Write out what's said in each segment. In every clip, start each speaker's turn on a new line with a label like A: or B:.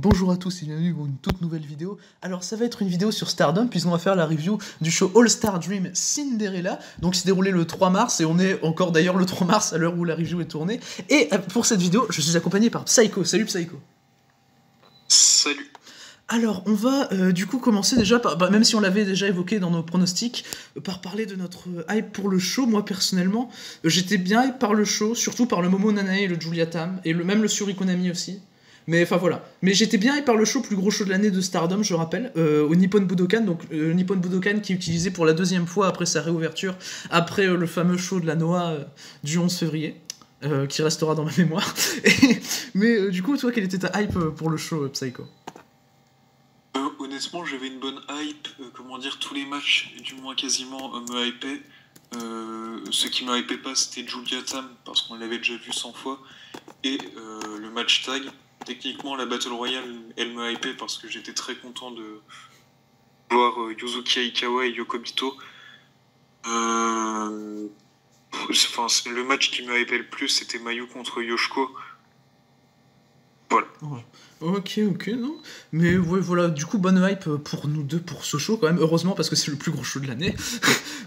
A: Bonjour à tous et bienvenue pour une toute nouvelle vidéo. Alors ça va être une vidéo sur Stardom puisqu'on va faire la review du show All Star Dream Cinderella. Donc c'est déroulé le 3 mars et on est encore d'ailleurs le 3 mars à l'heure où la review est tournée. Et pour cette vidéo, je suis accompagné par Psycho. Salut Psycho.
B: Salut.
A: Alors, on va du coup commencer déjà, même si on l'avait déjà évoqué dans nos pronostics, par parler de notre hype pour le show. Moi, personnellement, j'étais bien hype par le show, surtout par le Momo Nanae et le Julia Tam, et même le Surikonami aussi. Mais enfin voilà. Mais j'étais bien hype par le show, plus gros show de l'année de Stardom, je rappelle, au Nippon Budokan, donc Nippon Budokan qui est utilisé pour la deuxième fois après sa réouverture, après le fameux show de la Noah du 11 février. Qui restera dans ma mémoire. Mais du coup, toi, quelle était ta hype pour le show, Psycho?
B: Honnêtement, j'avais une bonne hype. Comment dire, tous les matchs, du moins quasiment, me hypaient. Ce qui me hypait pas, c'était Julia Tam, parce qu'on l'avait déjà vu 100 fois. Et le match tag. Techniquement, la Battle Royale, elle me hypait parce que j'étais très content de voir Yuzuki Aikawa et Yokobito. Le match qui me hypait le plus, c'était Mayu contre Yoshiko. Voilà.
A: Ouais. Ok, non. Mais ouais, voilà, du coup, bonne hype pour nous deux pour ce show quand même, heureusement parce que c'est le plus gros show de l'année.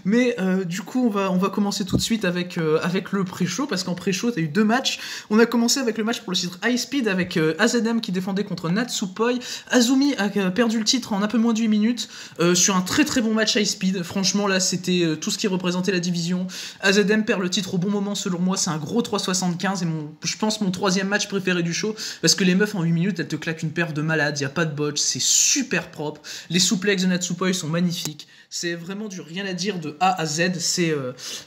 A: Mais du coup, on va commencer tout de suite avec le pré-show, parce qu'en pré-show, t'as eu deux matchs. On a commencé avec le match pour le titre High Speed avec AZM qui défendait contre Natsupoi. Azumi a perdu le titre en un peu moins de 8 minutes sur un très très bon match High Speed. Franchement, là, c'était tout ce qui représentait la division. AZM perd le titre au bon moment, selon moi. C'est un gros 3,75 et je pense mon troisième match préféré du show, parce que les meufs en 8 minutes, elles te claquent une perf de malade, y a pas de botch, c'est super propre. Les souplexes de Natsupoi sont magnifiques. C'est vraiment du rien à dire de A à Z. C'est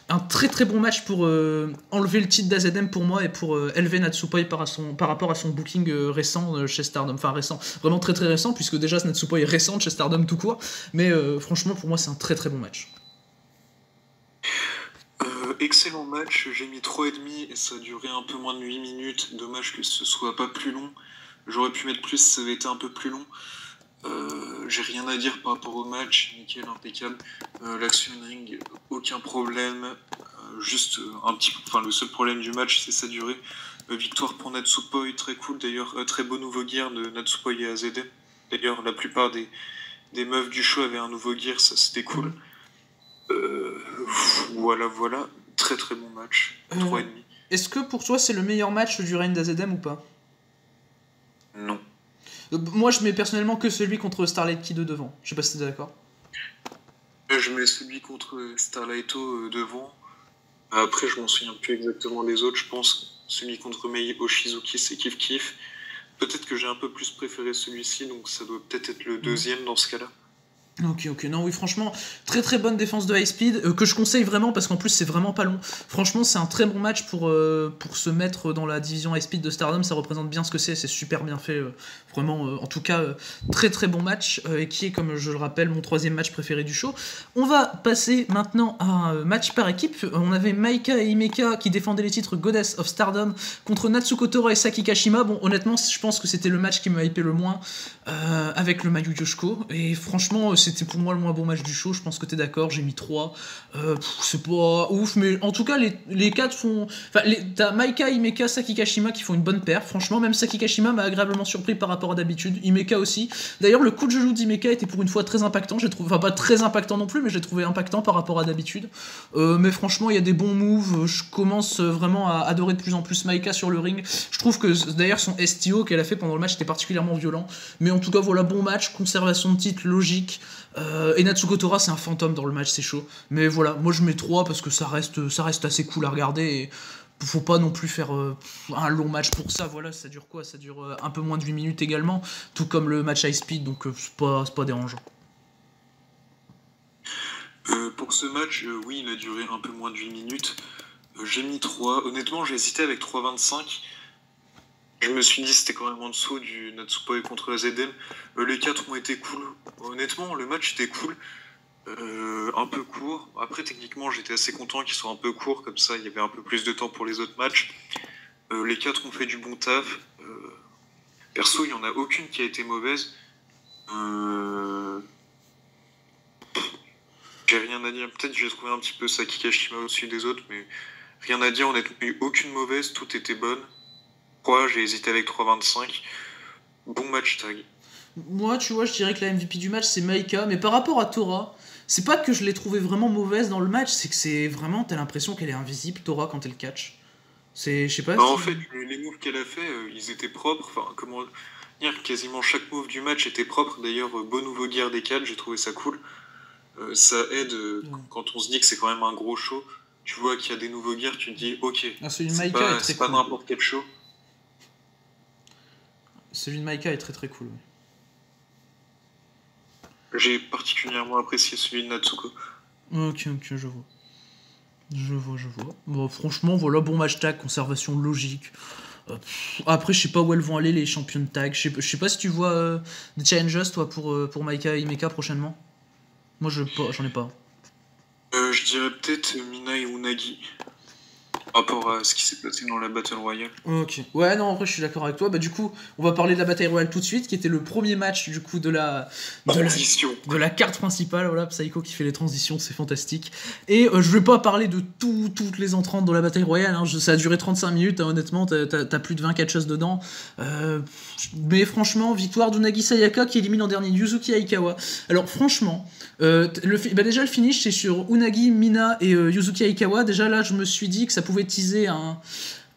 A: un très très bon match pour enlever le titre d'AZM pour moi et pour élever Natsupoi par rapport à son booking récent chez Stardom. Enfin récent, vraiment très très récent, puisque déjà Natsupoi est récente chez Stardom tout court. Mais franchement, pour moi, c'est un très très bon match.
B: Excellent match, j'ai mis 3,5 et ça a duré un peu moins de 8 minutes. Dommage que ce soit pas plus long. J'aurais pu mettre plus, ça avait été un peu plus long. J'ai rien à dire par rapport au match, nickel, impeccable. L'action ring, aucun problème. Juste un petit peu. Enfin, le seul problème du match, c'est sa durée. Victoire pour Natsupoi, très cool. D'ailleurs, très beau nouveau gear de Natsupoi et AZM. D'ailleurs, la plupart des meufs du show avaient un nouveau gear, ça c'était cool. Voilà. Très très bon match. 3,5.
A: Est-ce que pour toi, c'est le meilleur match du règne d'AZM ou pas?
B: Non.
A: Moi, je mets personnellement que celui contre Starlight Kid devant. Je sais pas si t'es d'accord.
B: Je mets celui contre Starlighto devant. Après, je m'en souviens plus exactement des autres. Je pense celui contre Mei Oshizuki, c'est kiff kiff. Peut-être que j'ai un peu plus préféré celui-ci, donc ça doit peut-être être le deuxième dans ce cas-là.
A: Ok, non, oui, franchement, très très bonne défense de High Speed, que je conseille vraiment parce qu'en plus c'est vraiment pas long. Franchement, c'est un très bon match pour se mettre dans la division High Speed de Stardom, ça représente bien ce que c'est super bien fait, vraiment, en tout cas, très très bon match, et qui est, comme je le rappelle, mon troisième match préféré du show. On va passer maintenant à un match par équipe. On avait Maika et Himeka qui défendaient les titres Goddess of Stardom contre Natsuko Tora et Saki Kashima. Bon, honnêtement, je pense que c'était le match qui me hypait le moins, avec le Mayu Yoshiko, et franchement, c'était pour moi le moins bon match du show, je pense que t'es d'accord, j'ai mis 3. C'est pas ouf, mais en tout cas, les 4 font... Enfin, t'as Maika, Himeka, Saki Kashima qui font une bonne paire. Franchement, même Saki Kashima m'a agréablement surpris par rapport à d'habitude. Himeka aussi. D'ailleurs, le coup de joujou d'Himeka était pour une fois très impactant. J'ai trouvé... Enfin, pas très impactant non plus, mais j'ai trouvé impactant par rapport à d'habitude. Mais franchement, il y a des bons moves. Je commence vraiment à adorer de plus en plus Maika sur le ring. Je trouve que d'ailleurs son STO qu'elle a fait pendant le match était particulièrement violent. Mais en tout cas, voilà, bon match, conservation de titre, logique. Et Natsuko Tora, c'est un fantôme dans le match, c'est chaud. Mais voilà, moi je mets 3 parce que ça reste assez cool à regarder. Et faut pas non plus faire un long match pour ça. Voilà, ça dure quoi? Ça dure un peu moins de 8 minutes également, tout comme le match High Speed, donc c'est pas dérangeant.
B: Pour ce match, oui, il a duré un peu moins de 8 minutes. J'ai mis 3. Honnêtement, j'ai hésité avec 3,25. Je me suis dit c'était quand même en dessous du Natsupoi contre AZM. Les 4 ont été cool. Honnêtement, le match était cool. Un peu court. Après, techniquement, j'étais assez content qu'ils soient un peu courts. Comme ça, il y avait un peu plus de temps pour les autres matchs. Les 4 ont fait du bon taf. Perso, il n'y en a aucune qui a été mauvaise. J'ai rien à dire. Peut-être que j'ai trouvé un petit peu Saki Kashima au-dessus des autres, mais rien à dire. On n'a eu aucune mauvaise. Tout était bonne. J'ai hésité avec 3,25. bon match tag.
A: Moi, tu vois, je dirais que la MVP du match, c'est Maika, mais par rapport à Tora, c'est pas que je l'ai trouvée vraiment mauvaise dans le match, c'est que c'est vraiment, t'as l'impression qu'elle est invisible, Tora, quand elle catch. Je sais pas
B: Bah,
A: si...
B: en fait, les moves qu'elle a fait, ils étaient propres. Enfin, comment dire, quasiment chaque move du match était propre. D'ailleurs, beau nouveau gear des 4, j'ai trouvé ça cool. Ça aide quand on se dit que c'est quand même un gros show. Tu vois qu'il y a des nouveaux gears, tu te dis, ok,
A: Ah, celui de Maika est très
B: c'est pas
A: cool.
B: n'importe quel show.
A: Celui de Maika est très très cool.
B: J'ai particulièrement apprécié celui de Natsuko.
A: Ok, je vois. Je vois. Bon, franchement, voilà, bon match tag, conservation logique. Après, je sais pas où elles vont aller, les champions de tag. Je sais pas si tu vois des challenges, toi, pour Maika et Himeka prochainement. Moi, j'en ai pas.
B: Je dirais peut-être Mina et Unagi. Par rapport à ce qui s'est passé dans la Battle Royale.
A: Ok. Ouais, non, en vrai, je suis d'accord avec toi. Bah, du coup, on va parler de la bataille royale tout de suite, qui était le premier match, du coup, de la carte principale. Voilà, Psycho qui fait les transitions, c'est fantastique. Et je vais pas parler de toutes les entrantes dans la bataille royale. Hein. Ça a duré 35 minutes, hein, honnêtement, t'as plus de 20 catcheuses dedans. Mais franchement, victoire d'Unagi Sayaka qui élimine en dernier Yuzuki Aikawa. Alors, franchement, déjà, le finish, c'est sur Unagi, Mina et Yuzuki Aikawa. Déjà, là, je me suis dit que ça pouvait teaser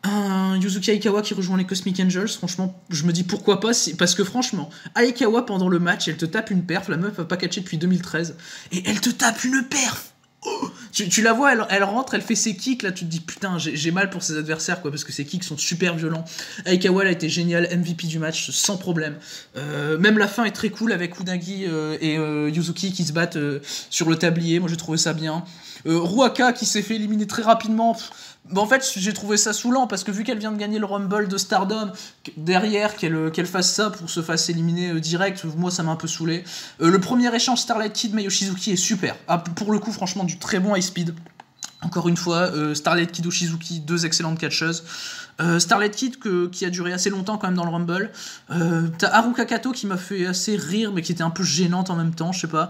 A: un Yuzuki Aikawa qui rejoint les Cosmic Angels. Franchement, je me dis pourquoi pas, parce que franchement, Aikawa pendant le match, elle te tape une perf, la meuf a pas catché depuis 2013, et elle te tape une perf. Oh, tu la vois, elle rentre, elle fait ses kicks, là tu te dis putain, j'ai mal pour ses adversaires, quoi, parce que ses kicks sont super violents. Aikawa, elle a été géniale, MVP du match, sans problème. Même la fin est très cool avec Unagi et Yuzuki qui se battent sur le tablier, moi j'ai trouvé ça bien. Ruaka qui s'est fait éliminer très rapidement. En fait, j'ai trouvé ça saoulant parce que vu qu'elle vient de gagner le Rumble de Stardom, derrière qu'elle fasse ça pour se fasse éliminer direct, moi ça m'a un peu saoulé. Le premier échange Starlight Kid Mayoshizuki est super. Ah, pour le coup, franchement, du très bon high speed. Encore une fois, Starlight Kid Oshizuki, deux excellentes catcheuses. Starlight Kid qui a duré assez longtemps quand même dans le Rumble. T'as Haruka Kato qui m'a fait assez rire mais qui était un peu gênante en même temps, je sais pas.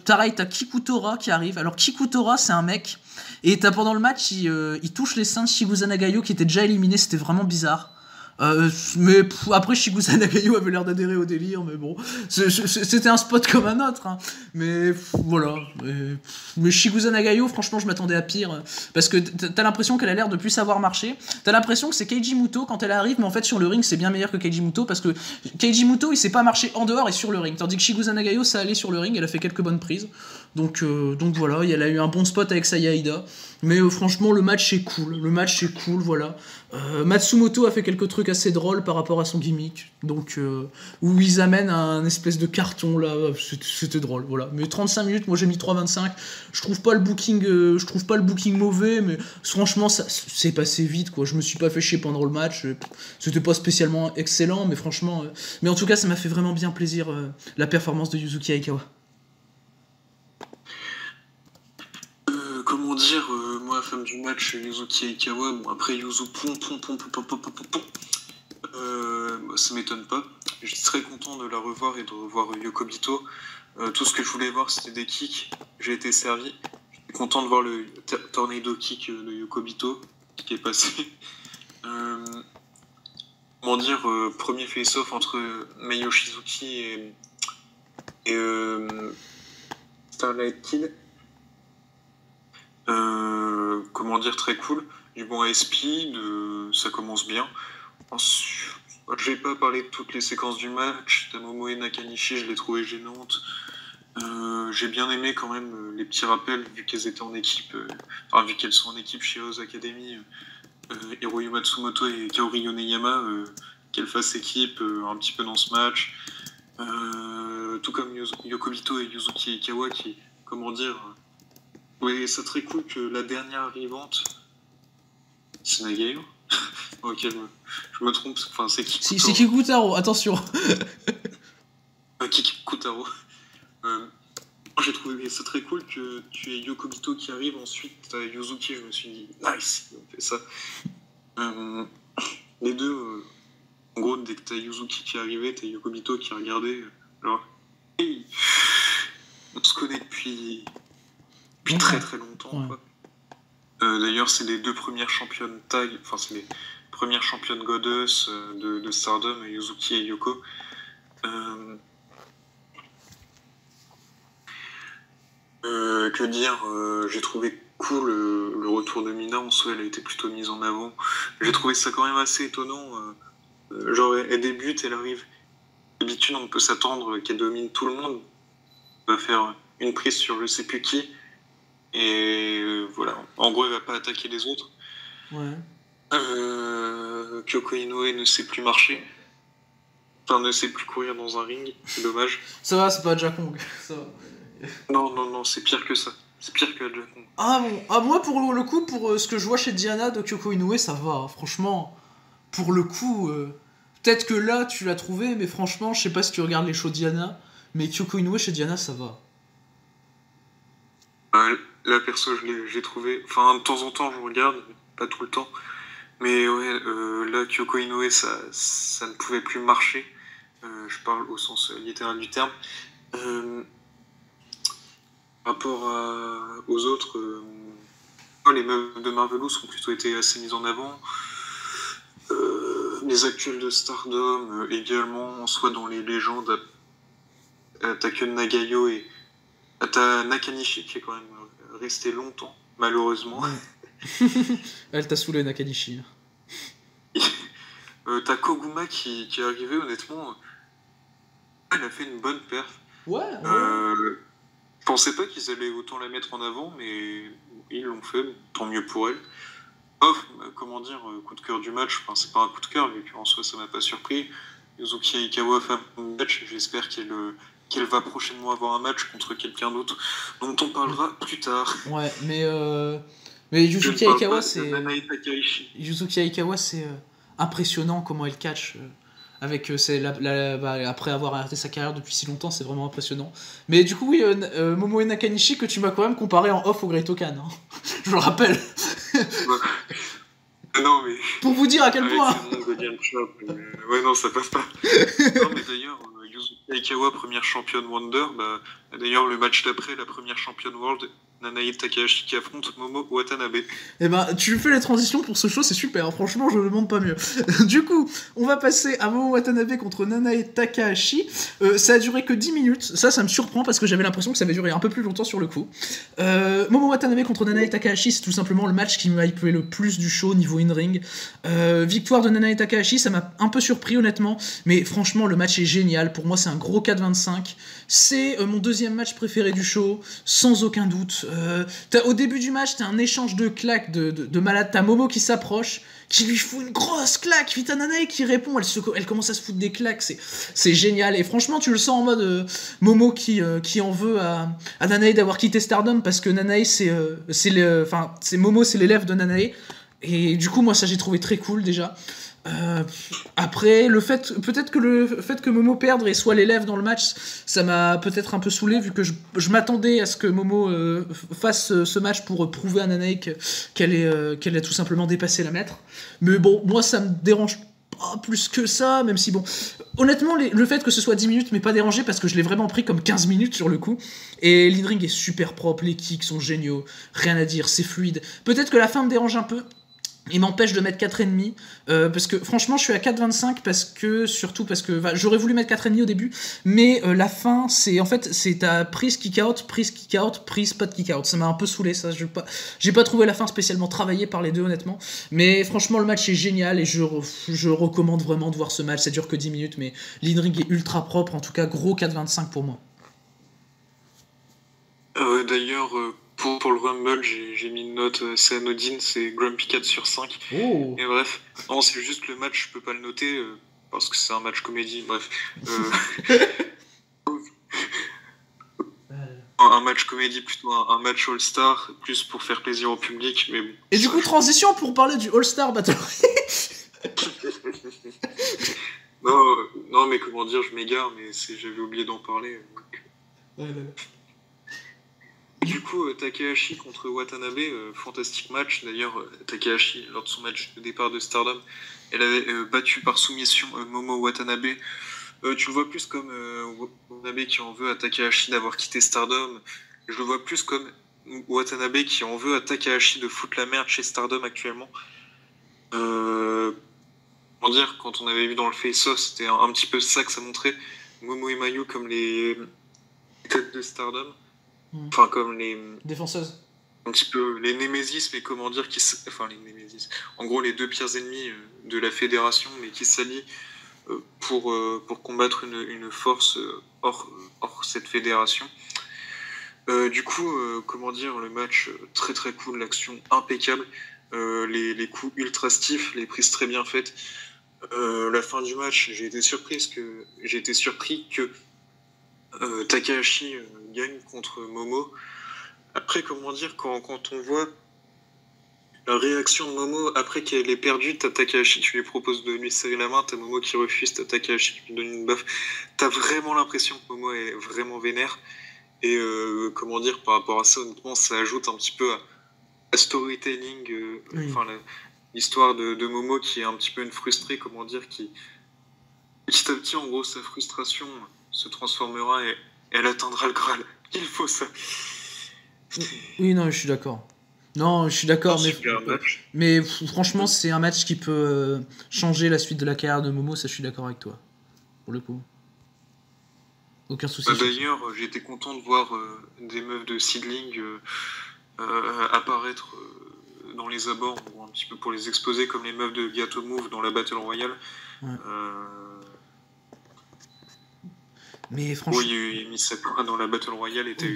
A: Pareil, t'as Kikutora qui arrive. Alors Kikutora, c'est un mec. Et t'as pendant le match, il touche les seins de Shigusa Nagayo qui était déjà éliminé, c'était vraiment bizarre. Mais après Shigusa Nagayo avait l'air d'adhérer au délire, mais bon, c'était un spot comme un autre, hein. Mais voilà. Mais Shigusa Nagayo, franchement, je m'attendais à pire, parce que t'as l'impression qu'elle a l'air de plus savoir marcher. T'as l'impression que c'est Keiji Muto quand elle arrive, mais en fait sur le ring c'est bien meilleur que Keiji Muto, parce que Keiji Muto il sait pas marcher en dehors et sur le ring, tandis que Shigusa Nagayo ça allait sur le ring, elle a fait quelques bonnes prises. Donc voilà, elle a eu un bon spot avec Saya Ida. Mais franchement, le match est cool, voilà. Matsumoto a fait quelques trucs assez drôles par rapport à son gimmick, donc où ils amènent un espèce de carton là, c'était drôle, voilà. Mais 35 minutes, moi j'ai mis 3,25. Je trouve pas le booking mauvais, mais franchement ça c'est passé vite quoi. Je me suis pas fait chier pendant le match, c'était pas spécialement excellent, mais franchement, mais en tout cas ça m'a fait vraiment bien plaisir la performance de Yuzuki Aikawa.
B: Comment dire, moi, femme du match, Yuzuki Aikawa, bon, après Yuzu, ça m'étonne pas. Je suis très content de la revoir et de revoir Yokobito. Tout ce que je voulais voir, c'était des kicks. J'ai été servi. Je suis content de voir le tornado kick de Yokobito qui est passé. Comment dire, premier face-off entre Mei Yoshizuki et Starlight Kid. Comment dire, très cool. Du bon speed, ça commence bien. Je vais pas parler de toutes les séquences du match. Tamomoe Nakanishi, je l'ai trouvé gênante. J'ai bien aimé quand même les petits rappels, vu qu'elles étaient en équipe, vu qu'elles sont en équipe chez Oz Academy, Hiroyo Matsumoto et Kaori Yoneyama, qu'elles fassent équipe un petit peu dans ce match. Tout comme Yokobito et Yuzuki Aikawa qui, comment dire, oui, c'est très cool que la dernière arrivante, c'est Nagayo. Ok, je me trompe, enfin c'est Kikutaro.
A: C'est Kikutaro, attention.
B: Kikutaro. J'ai trouvé ça très cool que tu aies Yokobito qui arrive, ensuite t'as Yuzuki, je me suis dit, nice, on fait ça. Les deux, en gros, dès que t'as Yuzuki qui est arrivé, t'as Yokobito qui a regardé, genre, hey, on se connaît depuis très très longtemps, ouais. Quoi. D'ailleurs, c'est les deux premières championnes tag, enfin c'est les première championne goddess de Stardom, Yuzuki et Yoko. Que dire, j'ai trouvé cool le retour de Mina, en soi elle a été plutôt mise en avant. J'ai trouvé ça quand même assez étonnant. Genre elle débute, elle arrive. D'habitude on peut s'attendre qu'elle domine tout le monde. Elle va faire une prise sur je sais plus qui. Et voilà, en gros elle va pas attaquer les autres.
A: Ouais.
B: Kyoko Inoue ne sait plus marcher. Enfin, ne sait plus courir dans un ring, c'est dommage.
A: Ça va, c'est pas Jack Kong. Ça va.
B: Non, c'est pire que ça. C'est pire que Jack Kong.
A: Ah bon, moi pour le coup, pour ce que je vois chez Diana de Kyoko Inoue, ça va, hein. Franchement, pour le coup, peut-être que là tu l'as trouvé, mais franchement, je sais pas si tu regardes les shows Diana, mais Kyoko Inoue chez Diana, ça va.
B: Là, perso, j'ai trouvé. Enfin, de temps en temps, je regarde, pas tout le temps. Mais ouais, là, Kyoko Inoue, ça ne pouvait plus marcher. Je parle au sens littéral du terme. Par rapport aux autres, les meufs de Marvelous ont plutôt été assez mises en avant. Les actuels de Stardom également, soit dans les légendes, Takun Nagayo et t'as Nakanishi qui est quand même resté longtemps, malheureusement.
A: Elle t'a saoulé, Nakanishi.
B: T'as Koguma qui est arrivé, honnêtement. Elle a fait une bonne perf.
A: Ouais.
B: Je pensais pas qu'ils allaient autant la mettre en avant, mais ils l'ont fait, tant mieux pour elle. Comment dire, coup de cœur du match, enfin c'est pas un coup de cœur, vu qu'en soi ça m'a pas surpris. Yuzuki Aikawa fait un match, j'espère qu'elle va prochainement avoir un match contre quelqu'un d'autre, dont on parlera plus tard.
A: Ouais, mais Yuzuki Aikawa, c'est impressionnant comment elle catch. Avec après avoir arrêté sa carrière depuis si longtemps, c'est vraiment impressionnant. Mais du coup, oui, Momoe Nakanishi, que tu m'as quand même comparé en off au Great Okan. Hein. Je le rappelle.
B: Non, mais.
A: Pour vous dire à quel point.
B: Ouais, non, ça passe pas. Non, mais d'ailleurs, Yuzuki Aikawa, première championne Wonder, d'ailleurs, le match d'après, la première championne World, Nanae Takahashi qui affronte Momo Watanabe.
A: Eh ben, tu fais les transitions pour ce show, c'est super. Franchement, je ne demande pas mieux. Du coup, on va passer à Momo Watanabe contre Nanae Takahashi. Ça a duré que 10 minutes. Ça me surprend parce que j'avais l'impression que ça avait duré un peu plus longtemps sur le coup. Momo Watanabe contre Nanae Takahashi, c'est tout simplement le match qui m'a hypé le plus du show niveau in-ring. Victoire de Nanae Takahashi, ça m'a un peu surpris honnêtement. Mais franchement, le match est génial. Pour moi, c'est un gros 4-25. C'est mon deuxième match préféré du show, sans aucun doute. Au début du match, t'as un échange de claques de malade. T'as Momo qui s'approche, qui lui fout une grosse claque. Puis t'as Nanae qui répond, elle commence à se foutre des claques. C'est génial. Et franchement, tu le sens en mode Momo qui en veut à Nanae d'avoir quitté Stardom parce que Nanae, Momo, c'est l'élève de Nanae. Et du coup, moi, ça, j'ai trouvé très cool déjà. Après, peut-être que le fait que Momo perde et soit l'élève dans le match, ça m'a peut-être un peu saoulé vu que je m'attendais à ce que Momo fasse ce match pour prouver à Nanae qu'elle a tout simplement dépassé la maître. Mais bon, moi ça me dérange pas plus que ça, même si bon, honnêtement le fait que ce soit 10 minutes m'est pas dérangé parce que je l'ai vraiment pris comme 15 minutes sur le coup. Et l'in-ring est super propre, les kicks sont géniaux, rien à dire, c'est fluide. Peut-être que la fin me dérange un peu. Il m'empêche de mettre 4,5 parce que franchement je suis à 4,25 surtout parce que j'aurais voulu mettre 4,5 au début, mais la fin c'est ta prise kick-out, prise pas de kick-out. Ça m'a un peu saoulé ça, j'ai pas trouvé la fin spécialement travaillée par les deux honnêtement, mais franchement le match est génial et je recommande vraiment de voir ce match. Ça dure que 10 minutes mais l'in-ring est ultra propre, en tout cas gros 4,25 pour moi.
B: D'ailleurs, pour le Rumble, j'ai mis une note assez anodine, c'est Grumpy 4 sur 5.
A: Oh.
B: Et bref, non, c'est juste le match, je peux pas le noter parce que c'est un match comédie. Bref. Un match comédie, plutôt un match All-Star, plus pour faire plaisir au public. Mais bon,
A: et du coup, transition pour parler du All-Star Battle.
B: non, mais comment dire, je m'égare, mais j'avais oublié d'en parler. Donc... Du coup, Takahashi contre Watanabe, fantastique match. D'ailleurs, Takahashi, lors de son match de départ de Stardom, elle avait battu par soumission Momo Watanabe. Tu le vois plus comme Watanabe qui en veut à Takahashi d'avoir quitté Stardom. Je le vois plus comme Watanabe qui en veut à Takahashi de foutre la merde chez Stardom actuellement. comment dire, quand on avait vu dans le face-off, c'était un petit peu ça que ça montrait. Momo et Mayu comme les têtes de Stardom. Enfin, comme les...
A: Défenseuses.
B: Un petit peu les Némésis, mais comment dire, enfin les Némésis. En gros, les deux pires ennemis de la fédération, mais qui s'allient pour combattre une force hors cette fédération. Du coup, comment dire, le match très très cool, l'action impeccable, les coups ultra stiffs, les prises très bien faites. La fin du match, j'ai été surpris que Takahashi gagne contre Momo. Après, comment dire, quand on voit la réaction de Momo après qu'elle ait perdu, t'as Takahashi qui lui propose de lui serrer la main, t'as Momo qui refuse, t'as Takahashi qui lui donne une baffe. T'as vraiment l'impression que Momo est vraiment vénère. Et comment dire, par rapport à ça, honnêtement, ça ajoute un petit peu à storytelling, enfin l'histoire de Momo qui est un petit peu une frustrée, comment dire, qui petit à petit, en gros, sa frustration se transformera et elle atteindra le Graal. Il faut ça.
A: Oui, non, je suis d'accord. Non, je suis d'accord, mais franchement, c'est un match qui peut changer la suite de la carrière de Momo, ça je suis d'accord avec toi, pour le coup. Aucun souci.
B: D'ailleurs, j'ai été content de voir des meufs de Seedling apparaître dans les abords, un petit peu pour les exposer, comme les meufs de Gato Move dans la Battle Royale.
A: Ouais. Mais franchement...
B: Oui, Misakura dans la Battle Royale était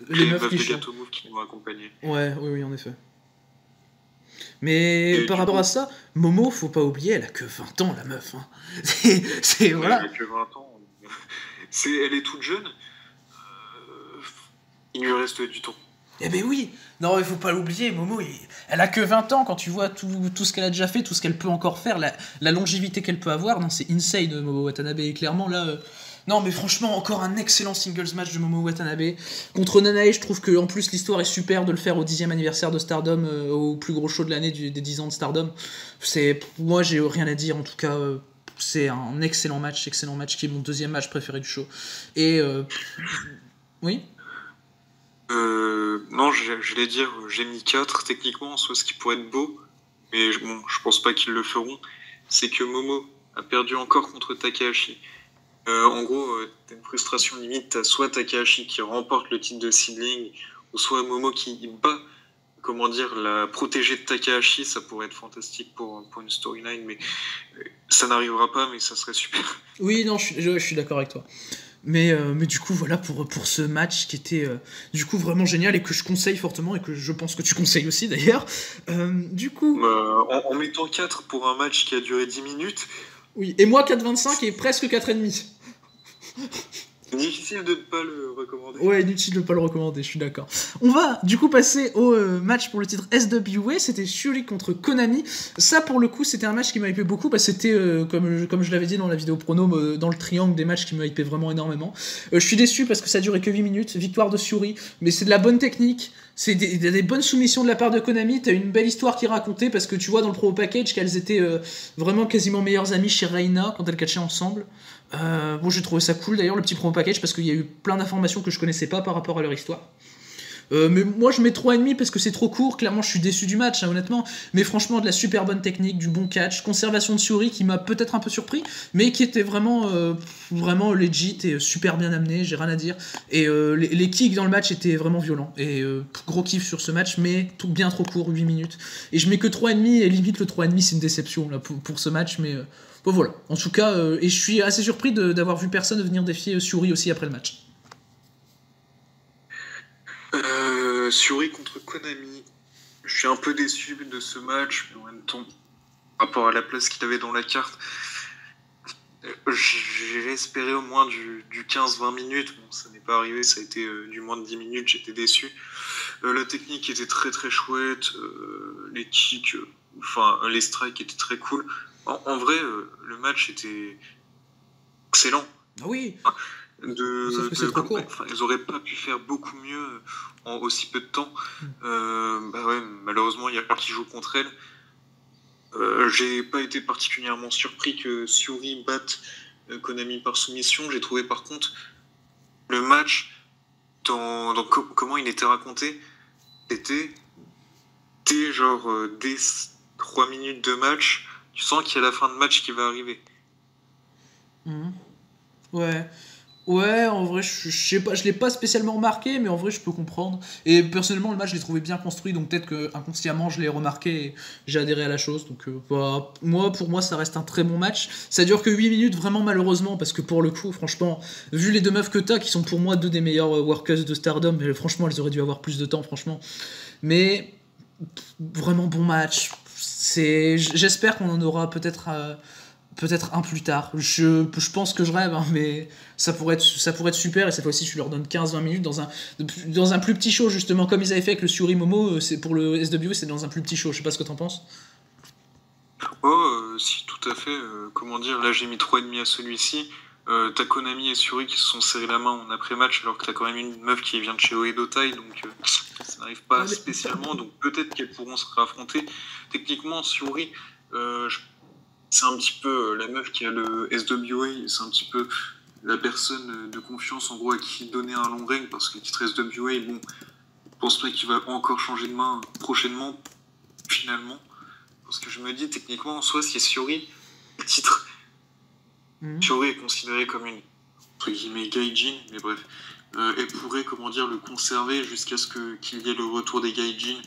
B: les meufs de Gato Move qui nous accompagnaient.
A: Oui, en effet. Mais par rapport à ça, Momo, faut pas oublier, elle a que 20 ans, la meuf. Hein. Voilà.
B: Elle a que 20 ans. Elle est toute jeune. Il lui reste du temps.
A: Eh ben oui. Non, il faut pas l'oublier, Momo, elle a que 20 ans. Quand tu vois tout ce qu'elle a déjà fait, tout ce qu'elle peut encore faire, la longévité qu'elle peut avoir, non, c'est insane, Momo Watanabe. Et clairement, là... Non, mais franchement, encore un excellent singles match de Momo Watanabe. Contre Nanae, je trouve qu'en plus, l'histoire est super de le faire au 10e anniversaire de Stardom, au plus gros show de l'année des 10 ans de Stardom. Moi, j'ai rien à dire, en tout cas... c'est un excellent match qui est mon deuxième match préféré du show. Et... Oui.
B: Non, j'allais dire, j'ai mis 4 techniquement, soit ce qui pourrait être beau, mais bon, je pense pas qu'ils le feront. C'est que Momo a perdu encore contre Takahashi. En gros, t'as une frustration limite, t'as soit Takahashi qui remporte le titre de Seedling, ou soit Momo qui bat, comment dire, la protégée de Takahashi. Ça pourrait être fantastique pour une storyline, mais ça n'arrivera pas, mais ça serait super.
A: Oui, non, je suis d'accord avec toi. Mais du coup, voilà pour ce match qui était du coup vraiment génial et que je conseille fortement et que je pense que tu conseilles aussi d'ailleurs. Du coup...
B: en mettant 4 pour un match qui a duré 10 minutes...
A: Oui, et moi 4,25 et presque 4,5.
B: Difficile de ne pas le recommander.
A: Ouais, inutile de ne pas le recommander, je suis d'accord. On va du coup passer au match pour le titre SWA, c'était Shuri contre Konami. Ça pour le coup c'était un match qui m'a hypé beaucoup, c'était comme je l'avais dit dans la vidéo prono, dans le triangle des matchs qui m'a hypé vraiment énormément. Je suis déçu parce que ça a duré que 8 minutes, victoire de Shuri, mais c'est de la bonne technique. C'est des bonnes soumissions de la part de Konami. T'as une belle histoire qui est racontée parce que tu vois dans le promo package qu'elles étaient vraiment quasiment meilleures amies chez Reina quand elles catchaient ensemble. Bon, j'ai trouvé ça cool d'ailleurs le petit promo package parce qu'il y a eu plein d'informations que je connaissais pas par rapport à leur histoire. Mais moi je mets 3,5 parce que c'est trop court. Clairement je suis déçu du match, hein, honnêtement. Mais franchement de la super bonne technique, du bon catch, conservation de Shuri qui m'a peut-être un peu surpris, mais qui était vraiment legit et super bien amené, j'ai rien à dire. Et les kicks dans le match étaient vraiment violents. Et gros kiff sur ce match, mais bien trop court, 8 minutes. Et je mets que 3,5 et limite le 3,5 c'est une déception là, pour ce match, mais bon voilà. En tout cas, et je suis assez surpris d'avoir vu personne venir défier Shuri aussi après le match.
B: Shuri contre Konami. Je suis un peu déçu de ce match, mais en même temps, par rapport à la place qu'il avait dans la carte, j'ai espéré au moins du 15-20 minutes. Bon, ça n'est pas arrivé, ça a été du moins de 10 minutes, j'étais déçu. La technique était très très chouette, les kicks, les strikes étaient très cool. En vrai, le match était excellent.
A: Ah oui.
B: Ils auraient pas pu faire beaucoup mieux en aussi peu de temps. Malheureusement, il y a qui joue contre elle. J'ai pas été particulièrement surpris que Shuri batte Konami par soumission. J'ai trouvé par contre le match dans comment il était raconté, c'était genre dès 3 minutes de match, Tu sens qu'il y a la fin de match qui va arriver.
A: Mhm. Ouais. Ouais, en vrai, je sais pas, je l'ai pas spécialement remarqué, mais en vrai, je peux comprendre. Et personnellement, le match, je l'ai trouvé bien construit, donc peut-être que inconsciemment, je l'ai remarqué et j'ai adhéré à la chose. Donc, bah, pour moi, ça reste un très bon match. Ça dure que 8 minutes, vraiment malheureusement, parce que pour le coup, franchement, vu les deux meufs que t'as, qui sont pour moi deux des meilleures workers de Stardom, mais franchement, elles auraient dû avoir plus de temps, franchement. Mais vraiment bon match. J'espère qu'on en aura peut-être un plus tard. Je pense que je rêve, hein, mais ça pourrait être super. Et cette fois-ci, je leur donne 15-20 minutes dans un plus petit show, justement, comme ils avaient fait avec le Suri Momo. C'est pour le SW, c'est dans un plus petit show. Je sais pas ce que t'en penses.
B: Oh, si, tout à fait. Comment dire, là j'ai mis 3,5 à celui-ci. T'as Konami et Suri qui se sont serrés la main en après-match, alors que t'as quand même une meuf qui vient de chez Oedotai, donc ça n'arrive pas spécialement. Donc peut-être qu'elles pourront se réaffronter. Techniquement, Suri, c'est un petit peu la meuf qui a le SWA, c'est un petit peu la personne de confiance en gros à qui donner un long règne, parce que le titre SWA, bon, je pense pas qu'il va encore changer de main prochainement, finalement. Parce que je me dis, techniquement, en soi, si Suri, le titre, Suri est considéré comme une, entre guillemets, gaijin, mais bref, elle pourrait, comment dire, le conserver jusqu'à ce qu'il y ait le retour des gaijin.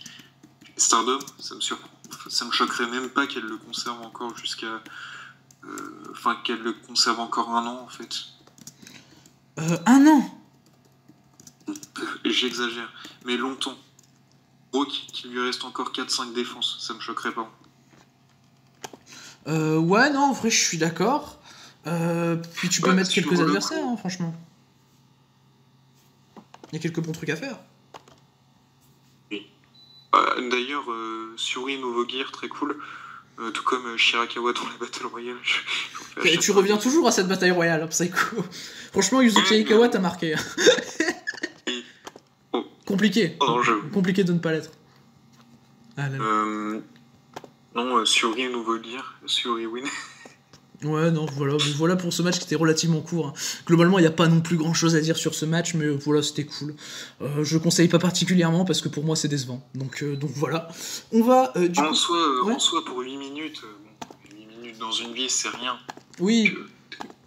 B: Stardom, ça me choquerait même pas qu'elle le conserve encore jusqu'à... Enfin, qu'elle le conserve encore un an, en fait.
A: Un an.
B: J'exagère, mais longtemps. Gros, qu'il lui reste encore 4-5 défenses, ça me choquerait pas.
A: Ouais, non, en vrai, je suis d'accord. Puis tu peux mettre quelques adversaires, hein, franchement. Il y a quelques bons trucs à faire.
B: Oui. D'ailleurs, Suri Nouveau Gear, très cool. Tout comme Shirakawa dans la Battle Royale.
A: Et tu reviens toujours à cette bataille royale, Psycho. Franchement, Yuzuki Aikawa t'a marqué. Compliqué. Compliqué de ne pas l'être.
B: Non, Suri Nouveau Gear, Suri Win.
A: Ouais, non, voilà pour ce match qui était relativement court. Hein. Globalement, il n'y a pas non plus grand chose à dire sur ce match, mais voilà, c'était cool. Je conseille pas particulièrement parce que pour moi, c'est décevant. Donc voilà. On va.
B: En soi, pour 8 minutes, 8 minutes dans une vie, c'est rien.
A: Oui.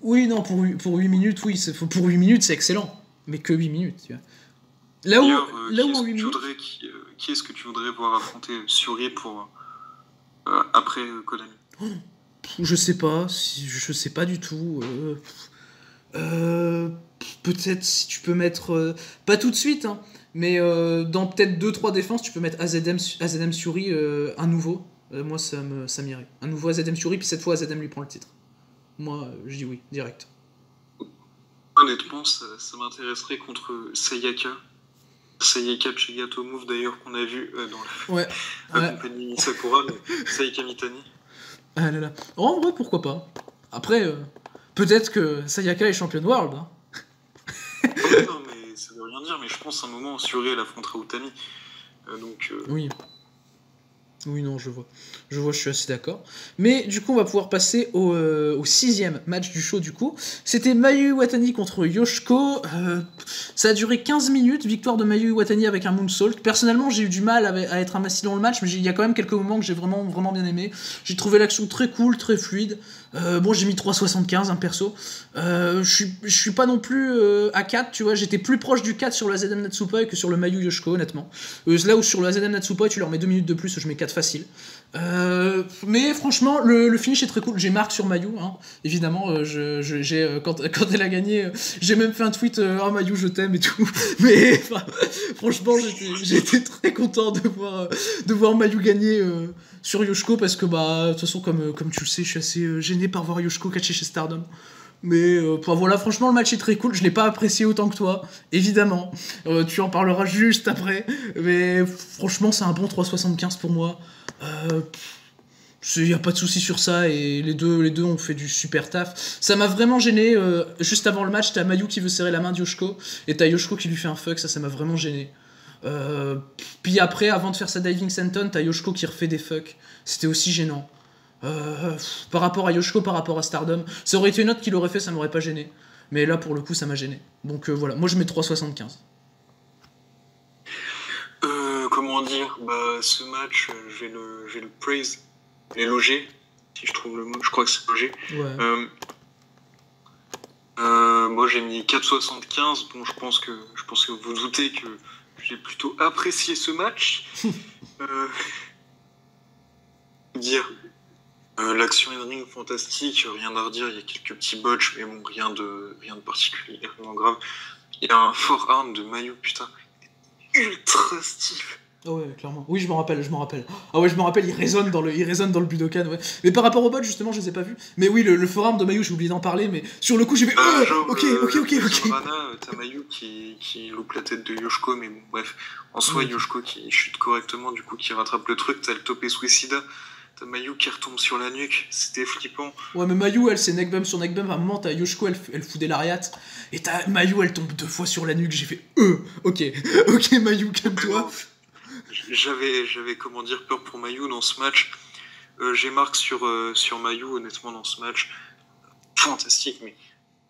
A: Oui, non, pour 8 minutes, oui, pour 8 minutes, c'est excellent. Mais que 8 minutes, tu vois. Là où en 8 minutes.
B: Qui est-ce que tu voudrais voir affronter Suri pour. Après Konami?
A: Je sais pas du tout. Peut-être si tu peux mettre. Pas tout de suite, hein, mais dans peut-être 2-3 défenses, tu peux mettre AZM Suri un nouveau. Moi, ça m'irait. Un nouveau AZM Suri, puis cette fois, AZM lui prend le titre. Moi, je dis oui, direct.
B: Honnêtement, ça m'intéresserait contre Sayaka Chigato Move, d'ailleurs, qu'on a vu dans la compagnie Sakura, mais Sayaka Mitani.
A: Ah là là. En vrai, pourquoi pas. Après, peut-être que Sayaka est championne world. Hein.
B: Non, mais ça veut rien dire, mais je pense à un moment, Suri, elle affrontera Utami.
A: Oui. Oui, non, je vois, je suis assez d'accord. Mais du coup, on va pouvoir passer au 6ème match du show, du coup. C'était Mayu Iwatani contre Yoshiko. Ça a duré 15 minutes, victoire de Mayu Iwatani avec un moonsault. Personnellement, j'ai eu du mal à être investi dans le match, mais il y a quand même quelques moments que j'ai vraiment, vraiment bien aimé. J'ai trouvé l'action très cool, très fluide. Bon, j'ai mis 3,75, hein, perso. Je suis pas non plus à 4, tu vois. J'étais plus proche du 4 sur le AZM Natsupoi que sur le Mayu Yoshiko, honnêtement. Là où sur le AZM Natsupoi, tu leur mets 2 minutes de plus, je mets 4 facile. Mais franchement, le finish est très cool. J'ai marque sur Mayu, hein. Évidemment. Quand elle a gagné, j'ai même fait un tweet oh Mayu, je t'aime et tout. Mais franchement, j'étais très content de voir Mayu gagner sur Yoshiko parce que, de toute façon, comme tu le sais, je suis assez gêné par voir Yoshiko catcher chez Stardom. Mais voilà, franchement, le match est très cool. Je l'ai pas apprécié autant que toi, évidemment. Tu en parleras juste après. Mais franchement, c'est un bon 3,75 pour moi. Il n'y a pas de souci sur ça. Et les deux ont fait du super taf. Ça m'a vraiment gêné. Juste avant le match, t'as Mayu qui veut serrer la main de Yoshiko. Et t'as Yoshiko qui lui fait un fuck. Ça m'a vraiment gêné. Puis après, avant de faire sa diving senton, t'as Yoshiko qui refait des fucks. C'était aussi gênant. Par rapport à Yoshiko, par rapport à Stardom, ça aurait été une autre qui l'aurait fait, ça m'aurait pas gêné. Mais là, pour le coup, ça m'a gêné. Donc voilà, moi je mets 3,75.
B: Comment dire, ce match, je vais le praise, l'éloger. si je trouve le mot, je crois que c'est logé.
A: Ouais.
B: Moi j'ai mis 4,75. Bon, je pense que vous doutez que j'ai plutôt apprécié ce match. Dire l'action in-ring fantastique, rien à redire, il y a quelques petits botches, mais bon, rien de particulièrement grave. Il y a un forearm de Mayu, putain, ultra stiff.
A: Ah ouais, clairement. Oui, je me rappelle. Ah ouais, je me rappelle, il résonne dans le Budokan, ouais. Mais par rapport au bot, justement, je les ai pas vus. Mais oui, le forearm de Mayu, j'ai oublié d'en parler, mais sur le coup, j'ai fait ok.
B: Rana, t'as Mayu qui loupe la tête de Yoshiko, mais bon, bref. En soi, Yoshiko qui chute correctement, du coup, qui rattrape le truc. T'as le topé suicida. T'as Mayu qui retombe sur la nuque, c'était flippant.
A: Ouais, mais Mayu, elle, c'est neckbump sur neckbump. À un moment, t'as Yoshiko, elle fout des lariats. Et t'as Mayu, elle tombe 2 fois sur la nuque. J'ai fait ok, Mayu, calme-toi.
B: J'avais comment dire, peur pour Mayu dans ce match. J'ai marque sur Mayu, honnêtement, dans ce match. Fantastique, mais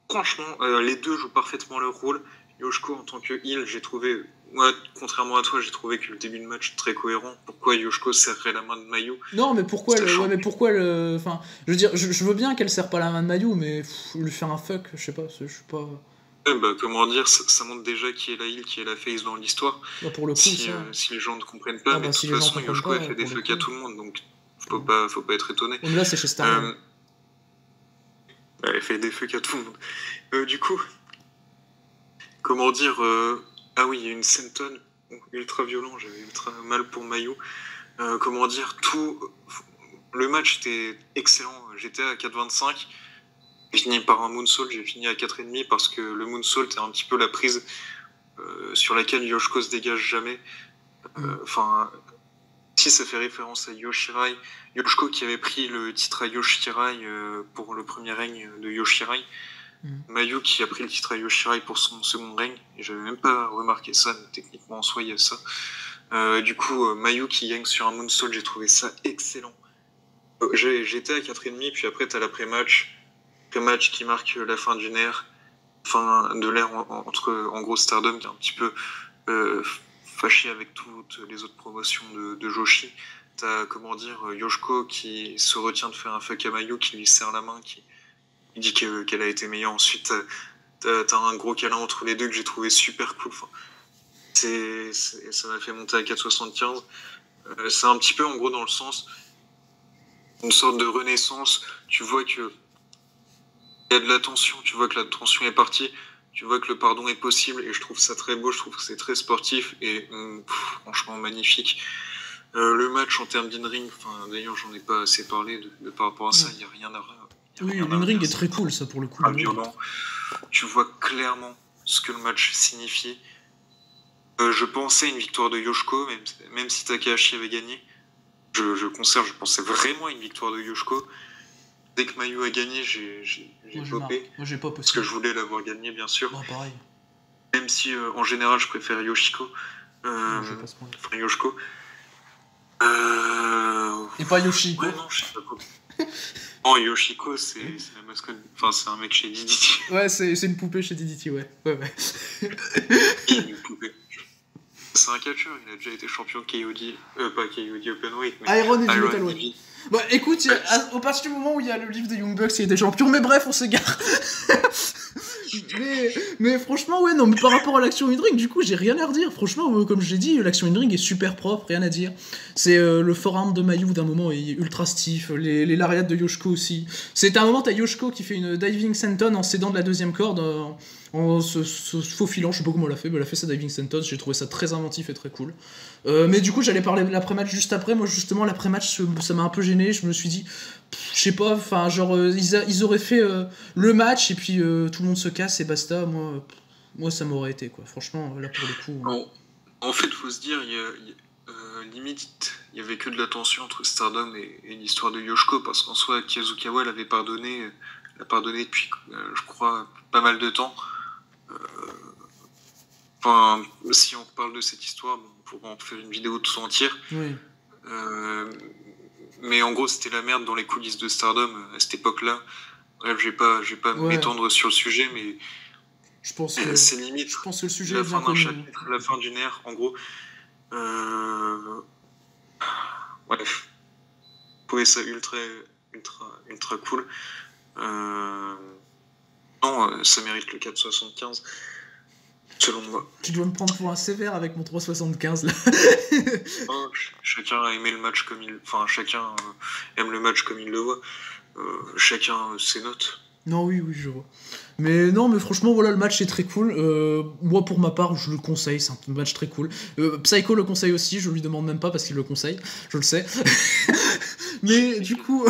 B: franchement, les deux jouent parfaitement leur rôle. Yoshiko, en tant que heel, j'ai trouvé. Moi, contrairement à toi, j'ai trouvé que le début de match très cohérent. Pourquoi Yoshiko serrait la main de Mayu?
A: Non, mais pourquoi le. Enfin, je veux dire, je veux bien qu'elle serre pas la main de Mayu, mais lui faire un fuck, je sais pas, je suis pas.
B: Comment dire, ça montre déjà qui est la heel, qui est la face dans l'histoire.
A: Bah pour le coup,
B: si les gens ne comprennent pas, mais de toute façon, Yoshiko a fait des fucks à tout le monde, donc faut pas être étonné.
A: Mais là, c'est chez Stardom.
B: Elle fait des fucks à tout le monde. Du coup, comment dire, ah oui, il y a une senton ultra violent, j'avais ultra mal pour Mayu. Comment dire, le match était excellent. J'étais à 4,25. J'ai fini par un moonsault, j'ai fini à 4,5 parce que le moonsault est un petit peu la prise sur laquelle Yoshiko se dégage jamais. Enfin, si ça fait référence à Yoshirai, Yoshiko qui avait pris le titre à Yoshirai pour le premier règne de Yoshirai, Mayu qui a pris le titre à Yoshirai pour son second règne, et j'avais même pas remarqué ça, mais techniquement en soi il y a ça. Du coup, Mayu qui gagne sur un moonsault, j'ai trouvé ça excellent. J'étais à 4,5, puis après t'as l'après-match qui marque la fin d'une ère, fin de l'ère entre en gros Stardom qui est un petit peu fâché avec toutes les autres promotions de Joshi. T'as comment dire Yoshiko qui se retient de faire un fuck à Mayu, qui lui serre la main, qui dit qu'elle a été meilleure. Ensuite t'as un gros câlin entre les deux que j'ai trouvé super cool. Enfin, ça m'a fait monter à 4,75. C'est un petit peu en gros dans le sens une sorte de renaissance. Tu vois que il y a de la tension, tu vois que la tension est partie, tu vois que le pardon est possible, et je trouve ça très beau, je trouve que c'est très sportif, et franchement magnifique. Le match en termes d'in-ring, d'ailleurs j'en ai pas assez parlé de par rapport à ça, il n'y a rien à...
A: Oui, l'in-ring est très cool, ça, pour le coup.
B: Violent. Tu vois clairement ce que le match signifie. Je pensais à une victoire de Yoshiko, même si Takahashi avait gagné. Je pensais vraiment à une victoire de Yoshiko. Dès que Mayu a gagné, j'ai popé.
A: Moi, j'ai pas
B: parce que je voulais l'avoir gagné, bien sûr.
A: Non, pareil.
B: Même si, en général, je préfère Yoshiko. Yoshiko.
A: Et pas Yoshiko.
B: Ouais, non, je sais pas quoi. Non, Yoshiko, c'est la mascotte. Enfin, c'est un mec chez DDT.
A: Ouais, c'est une poupée chez DDT, ouais.
B: Une poupée. C'est un catcheur, il a déjà été champion KOD. Pas KOD Openweight, mais
A: Iron et Metalweight. Bah écoute, au partir du moment où il y a le livre de Young Bucks, il était champion, mais bref, on s'égare. mais franchement, ouais, non, mais par rapport à l'action in-ring, du coup, j'ai rien à redire. Franchement, comme je l'ai dit, l'action in-ring est super propre, rien à dire. C'est le forearm de Mayu d'un moment est ultra stiff, les lariats de Yoshiko aussi. C'est un moment, t'as Yoshiko qui fait une diving senton en s'aidant de la deuxième corde, en se faufilant, je sais pas comment elle a fait, mais elle a fait sa diving senton, j'ai trouvé ça très inventif et très cool. Mais du coup, j'allais parler de l'après-match juste après. Moi, justement, l'après-match, ça m'a un peu gêné. Je me suis dit, je sais pas, enfin, genre, ils auraient fait le match et puis tout le monde se casse et basta. Moi, ça m'aurait été, quoi. Franchement, là, pour le coup.
B: En fait, faut se dire, limite, il y avait que de la tension entre Stardom et l'histoire de Yoshiko, parce qu'en soi, Kazukawa l'avait pardonné depuis, je crois, pas mal de temps. Enfin, si on parle de cette histoire, on pourra en faire une vidéo tout entière.
A: Oui.
B: Mais en gros, c'était la merde dans les coulisses de Stardom à cette époque-là. Bref, je vais pas m'étendre sur le sujet, mais
A: je pense que
B: c'est limite.
A: Je pense que le sujet
B: la fin d'un chapitre, la fin d'une ère, en gros. Bref, je trouvais ça ultra cool. Non, ça mérite le 4,75 selon moi.
A: Tu dois me prendre pour un sévère avec mon 3,75 là.
B: Chacun a aimé le match comme il... Enfin, chacun aime le match comme il le voit. Chacun ses notes.
A: Non, oui, je vois. Mais franchement, voilà, le match est très cool. Moi, pour ma part, je le conseille, c'est un match très cool. Psycho le conseille aussi, je lui demande même pas parce qu'il le conseille, je le sais. Mais du coup,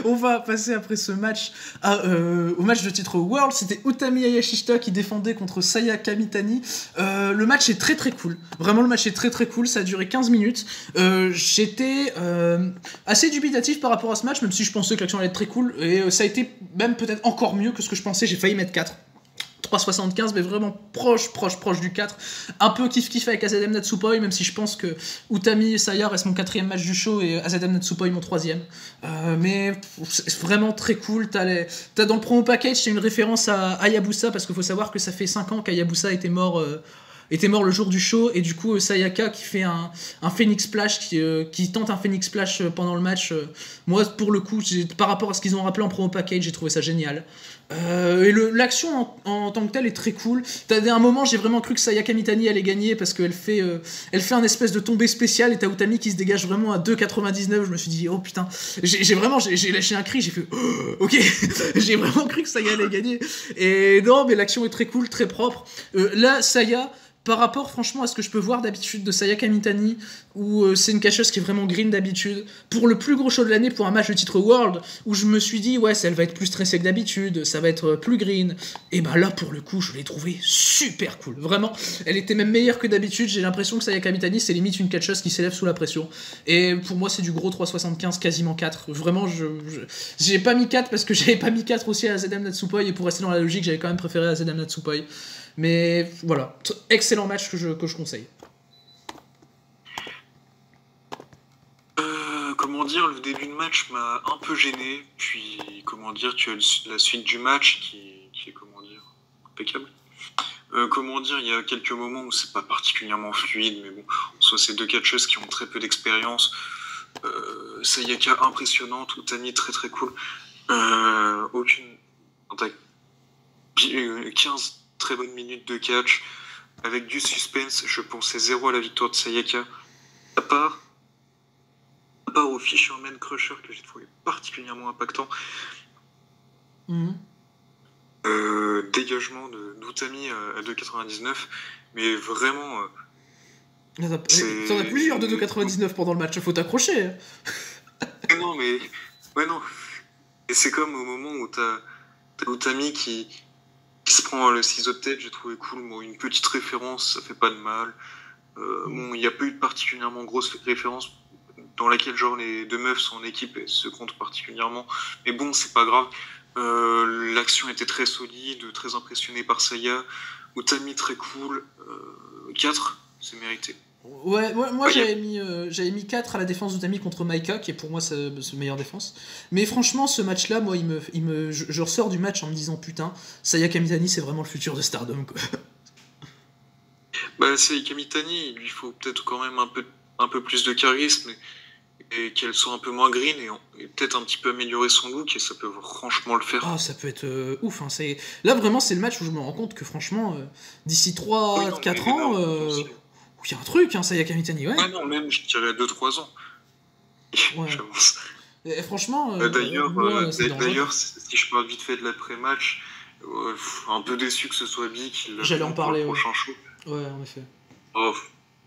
A: on va passer après ce match au match de titre World. C'était Utami Hayashishita qui défendait contre Saya Kamitani. Le match est très très cool. Vraiment, le match est très très cool. Ça a duré 15 minutes. J'étais assez dubitatif par rapport à ce match, même si je pensais que l'action allait être très cool. Et ça a été même peut-être encore mieux que ce que je pensais. J'ai failli mettre 4. 3,75 mais vraiment proche du 4. Un peu kiff avec AZM Natsupoi, même si je pense que Utami et Saya restent mon 4e match du show et AZM Natsupoi mon 3e. Mais c'est vraiment très cool. T'as dans le promo package, c'est une référence à Hayabusa, parce qu'il faut savoir que ça fait 5 ans qu'Hayabusa était mort le jour du show, et du coup Sayaka qui fait un Phoenix Splash, qui tente un Phoenix Splash pendant le match. Moi pour le coup, par rapport à ce qu'ils ont rappelé en promo package, j'ai trouvé ça génial. Et l'action en tant que telle est très cool. T'as un moment, j'ai vraiment cru que Sayaka Mitani allait gagner parce qu'elle fait un espèce de tombée spéciale et t'as Utami qui se dégage vraiment à 2,99. Je me suis dit, oh putain, j'ai lâché un cri, j'ai fait, oh, ok, j'ai vraiment cru que Saya allait gagner. Et non, mais l'action est très cool, très propre. Là, Saya, par rapport franchement à ce que je peux voir d'habitude de Saya Kamitani, où c'est une catcheuse qui est vraiment green d'habitude, pour le plus gros show de l'année, pour un match de titre World, où je me suis dit ouais, elle va être plus stressée que d'habitude, ça va être plus green, et bah là pour le coup je l'ai trouvée super cool, vraiment, elle était même meilleure que d'habitude. J'ai l'impression que Saya Kamitani c'est limite une catcheuse qui s'élève sous la pression, et pour moi c'est du gros 3,75, quasiment 4, vraiment j'ai pas mis 4 parce que j'avais pas mis 4 aussi à AZM Natsupoi, et pour rester dans la logique j'avais quand même préféré AZM Natsupoi. Mais voilà, excellent match que je conseille.
B: Comment dire, le début de match m'a un peu gêné, puis comment dire, tu as la suite du match qui est comment dire, impeccable. Comment dire, il y a quelques moments où c'est pas particulièrement fluide, mais bon, soit c'est deux catcheuses qui ont très peu d'expérience. Sayaka impressionnante, Utami très très cool. Aucune. 15 très bonnes minutes de catch, avec du suspense. Je pensais 0 à la victoire de Sayaka, à part au Fisherman Crusher que j'ai trouvé particulièrement impactant. Dégagement d'Utami à 2,99, mais vraiment
A: t'en as plusieurs de 2,99 pendant le match, faut t'accrocher.
B: Non mais ouais, non, et c'est comme au moment où t'as Utami qui se prend le ciseau de tête, j'ai trouvé cool. Bon, une petite référence, ça fait pas de mal. Bon, il n'y a pas eu de particulièrement grosse référence dans laquelle genre les deux meufs sont en équipe et se comptent particulièrement. Mais bon, c'est pas grave. L'action était très solide, très impressionné par Saya. Utami très cool. 4, c'est mérité.
A: Ouais, moi j'avais mis 4 à la défense d'Utami contre Maika, qui est pour moi sa meilleure défense. Mais franchement, ce match-là, moi, je ressors du match en me disant putain, Saya Kamitani, c'est vraiment le futur de Stardom, quoi.
B: Bah, Saya Kamitani, il lui faut peut-être quand même un peu plus de charisme et qu'elle soit un peu moins green et peut-être un petit peu améliorer son look, et ça peut franchement le faire.
A: Ah, ça peut être ouf, hein. Là, vraiment, c'est le match où je me rends compte que franchement, d'ici 3-4 ans. Il y a un truc, hein, Saya Kamitani, ouais.
B: Ouais, non, même, je dirais 2-3 ans.
A: Ouais.
B: J'avance.
A: Et franchement...
B: D'ailleurs, si je parle vite fait de l'après-match, un peu déçu que ce soit Bi qui l'a
A: J'allais en parler,
B: pour le prochain show.
A: Ouais, en effet.
B: Oh,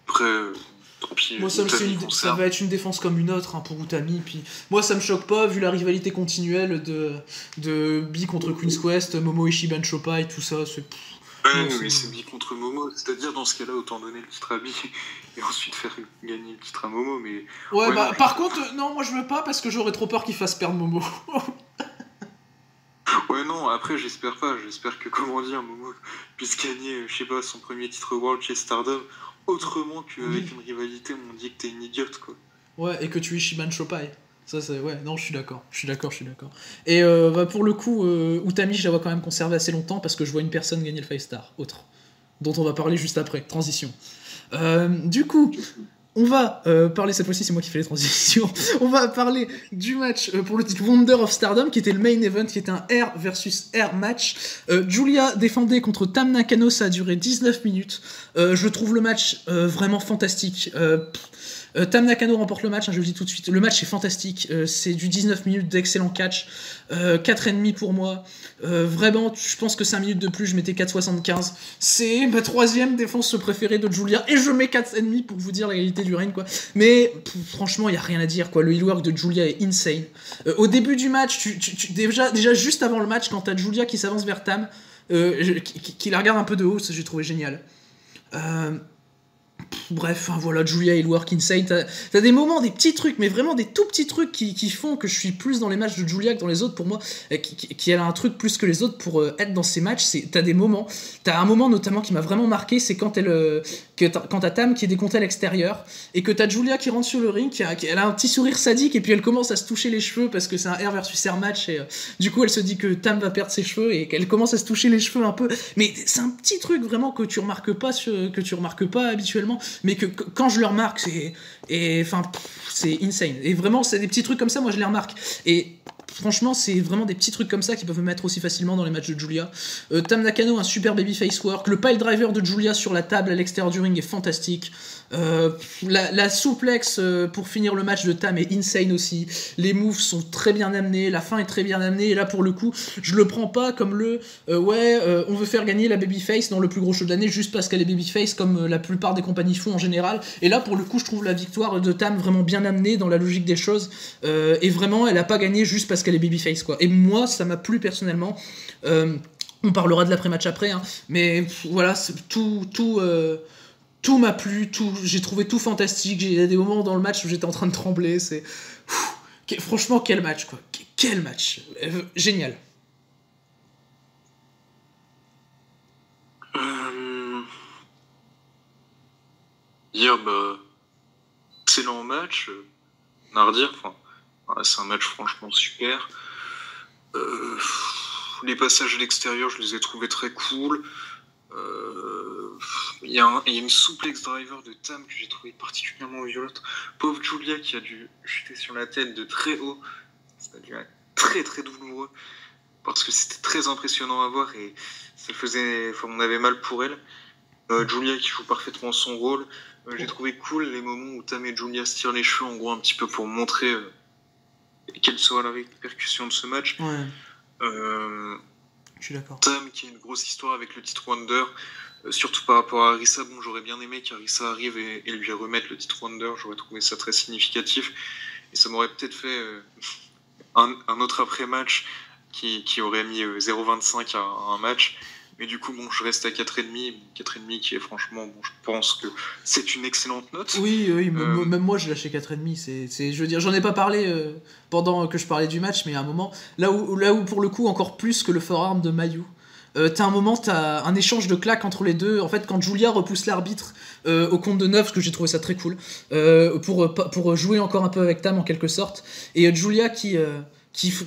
B: après, tant pis.
A: Moi, ça va être une défense comme une autre, hein, pour Utami. Puis, moi, ça me choque pas, vu la rivalité continuelle de Bi contre Queen's Quest, Momo Ishiban Chopai et tout ça, c'est...
B: Ouais, mais c'est Bi contre Momo, c'est-à-dire dans ce cas-là, autant donner le titre à Bi et ensuite faire gagner le titre à Momo, mais...
A: Ouais, bah, par contre, non, moi je veux pas, parce que j'aurais trop peur qu'il fasse perdre Momo.
B: Ouais, non, après, j'espère pas, j'espère que, comment dire, Momo puisse gagner, je sais pas, son premier titre World chez Stardom, autrement qu'avec une rivalité, on dit que t'es une idiote, quoi.
A: Ouais, et que tu es Ishiban Chopai. Ça, c'est... Ouais, non, je suis d'accord. Et bah, pour le coup, Utami, je la vois quand même conserver assez longtemps, parce que je vois une personne gagner le 5 star, autre, dont on va parler juste après. Transition. Du coup, On va parler, cette fois-ci c'est moi qui fais les transitions, on va parler du match pour le titre Wonder of Stardom qui était le main event, qui était un R versus R match. Julia défendait contre Tam Nakano, ça a duré 19 minutes. Je trouve le match vraiment fantastique. Tam Nakano remporte le match, je le dis tout de suite. Le match est fantastique, c'est du 19 minutes d'excellent catch, 4,5 pour moi. Vraiment, je pense que 5 minutes de plus, je mettais 4,75. C'est ma 3e défense préférée de Julia, et je mets 4,5 pour vous dire la qualité du règne, quoi. Mais franchement, il n'y a rien à dire, quoi. Le heel work de Julia est insane. Au début du match, déjà juste avant le match, quand t'as Julia qui s'avance vers Tam, qui la regarde un peu de haut, ça j'ai trouvé génial. Bref, hein, voilà, Julia et Work Insane, t'as des moments, des petits trucs, mais vraiment des tout petits trucs qui font que je suis plus dans les matchs de Julia que dans les autres. Pour moi, qui a un truc plus que les autres pour être dans ces matchs, t'as des moments, t'as un moment notamment qui m'a vraiment marqué, c'est quand t'as Tam qui est décompté à l'extérieur, et que t'as Julia qui rentre sur le ring, elle a un petit sourire sadique, et puis elle commence à se toucher les cheveux, parce que c'est un R versus R match, et du coup elle se dit que Tam va perdre ses cheveux, et qu'elle commence à se toucher les cheveux un peu, mais c'est un petit truc vraiment que tu remarques pas habituellement, mais que quand je le remarque, c'est insane. Et vraiment, c'est des petits trucs comme ça, moi je les remarque. Et franchement, c'est vraiment des petits trucs comme ça qui peuvent me mettre aussi facilement dans les matchs de Julia. Tam Nakano, un super babyface work. Le pile driver de Julia sur la table à l'extérieur du ring est fantastique. La souplex pour finir le match de Tam est insane aussi. Les moves sont très bien amenés, la fin est très bien amenée, et là pour le coup je le prends pas comme on veut faire gagner la babyface dans le plus gros show de l'année juste parce qu'elle est babyface, comme la plupart des compagnies font en général. Et là pour le coup je trouve la victoire de Tam vraiment bien amenée dans la logique des choses, et vraiment elle a pas gagné juste parce qu'elle est babyface, quoi. Et moi ça m'a plu personnellement. On parlera de l'après-match après, hein, mais voilà, tout m'a plu, j'ai trouvé tout fantastique. Il y a des moments dans le match où j'étais en train de trembler. Franchement, quel match, quoi. Quel match. Génial.
B: Excellent match, à redire. C'est un match franchement super. Les passages à l'extérieur, je les ai trouvés très cool. Il y a une souplex driver de Tam que j'ai trouvé particulièrement violente. Pauvre Julia qui a dû chuter sur la tête de très haut. Ça a dû être très très douloureux parce que c'était très impressionnant à voir et on avait mal pour elle. Julia qui joue parfaitement son rôle. J'ai trouvé cool les moments où Tam et Julia se tirent les cheveux, en gros un petit peu pour montrer quelle sera la répercussion de ce match.
A: Ouais. Je suis d'accord.
B: Tam qui a une grosse histoire avec le titre Wonder, surtout par rapport à Arisa. Bon, j'aurais bien aimé qu'Arisa arrive et lui remette le titre Wonder, j'aurais trouvé ça très significatif et ça m'aurait peut-être fait un autre après-match qui aurait mis 0,25 à un match. Mais du coup, bon, je reste à 4,5. 4,5 qui est franchement, bon, je pense que c'est une excellente note.
A: Oui, même moi, j'ai lâché 4,5. Je veux dire, j'en ai pas parlé pendant que je parlais du match, mais à un moment, là où pour le coup, encore plus que le forearm de Mayu, t'as un échange de claques entre les deux. En fait, quand Julia repousse l'arbitre au compte de 9, parce que j'ai trouvé ça très cool, pour jouer encore un peu avec Tam en quelque sorte, et Julia qui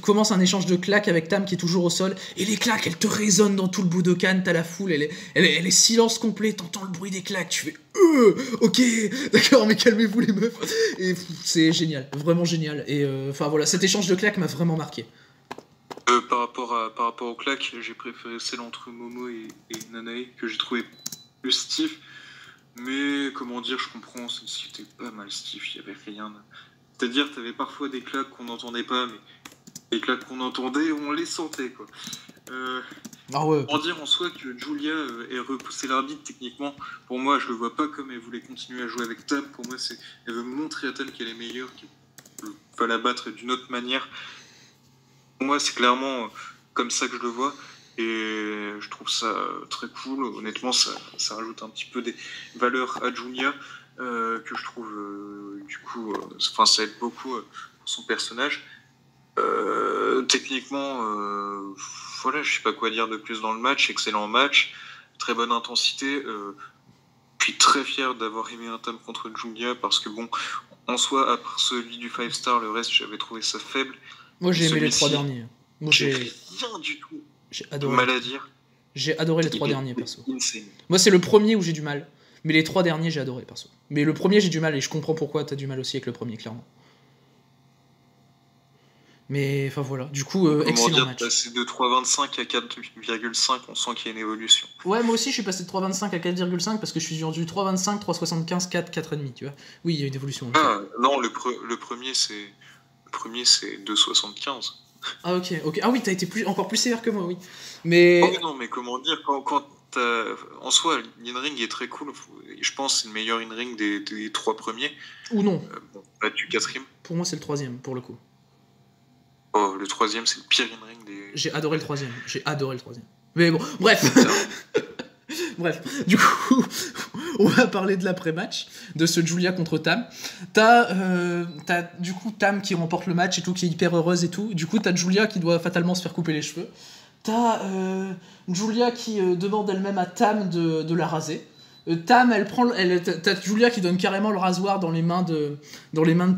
A: commence un échange de claques avec Tam qui est toujours au sol, et les claques elles te résonnent dans tout le Budokan, t'as la foule, elle est silence complet, t'entends le bruit des claques, tu fais ok, d'accord, mais calmez-vous les meufs, et c'est génial, vraiment génial. Et voilà, cet échange de claques m'a vraiment marqué.
B: Par rapport aux claques, j'ai préféré celle entre Momo et Nanae, que j'ai trouvé plus stiff, mais comment dire, je comprends, celle-ci était pas mal stiff, il y avait rien. C'est-à-dire, t'avais parfois des claques qu'on n'entendait pas, mais les claques qu'on entendait, on les sentait, quoi. En dire en soi que Julia ait repoussé l'arbitre, techniquement, pour moi, je le vois pas comme elle voulait continuer à jouer avec Tam. Pour moi, elle veut montrer à Tam qu'elle est meilleure, qu'elle va la battre d'une autre manière. Pour moi, c'est clairement comme ça que je le vois. Et je trouve ça très cool. Honnêtement, ça rajoute un petit peu des valeurs à Julia, que je trouve, du coup, ça aide beaucoup pour son personnage. Techniquement, voilà, je sais pas quoi dire de plus dans le match. Excellent match, très bonne intensité. Je suis très fier d'avoir aimé un Tam contre Julia parce que bon, en soi, à part celui du 5 star, le reste j'avais trouvé ça faible.
A: Moi j'ai aimé les 3 derniers. Moi
B: j'ai rien du tout.
A: J'ai adoré.
B: Mal à dire.
A: J'ai adoré les 3 derniers perso.
B: Insane.
A: Moi c'est le premier où j'ai du mal. Mais les 3 derniers, j'ai adoré, perso. Mais le premier, j'ai du mal, et je comprends pourquoi t'as du mal aussi avec le premier, clairement. Mais enfin voilà, du coup, excellent match.
B: Passer de 3,25 à 4,5, on sent qu'il y a une évolution.
A: Ouais, moi aussi je suis passé de 3,25 à 4,5 parce que je suis sur du 3,25, 3,75, 4, 4,5, tu vois. Oui, il y a une évolution.
B: Ah, non, le premier c'est 2,75.
A: Ah ok. Ah oui, t'as été encore plus sévère que moi, oui. Mais...
B: Oh, non, mais comment dire, quand en soi, l'in-ring est très cool. Je pense que c'est le meilleur in-ring des 3 premiers.
A: Ou non.
B: Bon, là, du 4e.
A: Pour moi, c'est le 3e, pour le coup.
B: Oh, le 3e, c'est le pire in-ring des...
A: J'ai adoré le 3e. Mais bon, bref. Bref, du coup, on va parler de l'après-match, de ce Giulia contre Tam. T'as du coup Tam qui remporte le match et tout, qui est hyper heureuse et tout. Du coup, t'as Giulia qui doit fatalement se faire couper les cheveux. T'as Giulia qui demande elle-même à Tam de la raser. Tam, t'as Giulia qui donne carrément le rasoir dans les mains de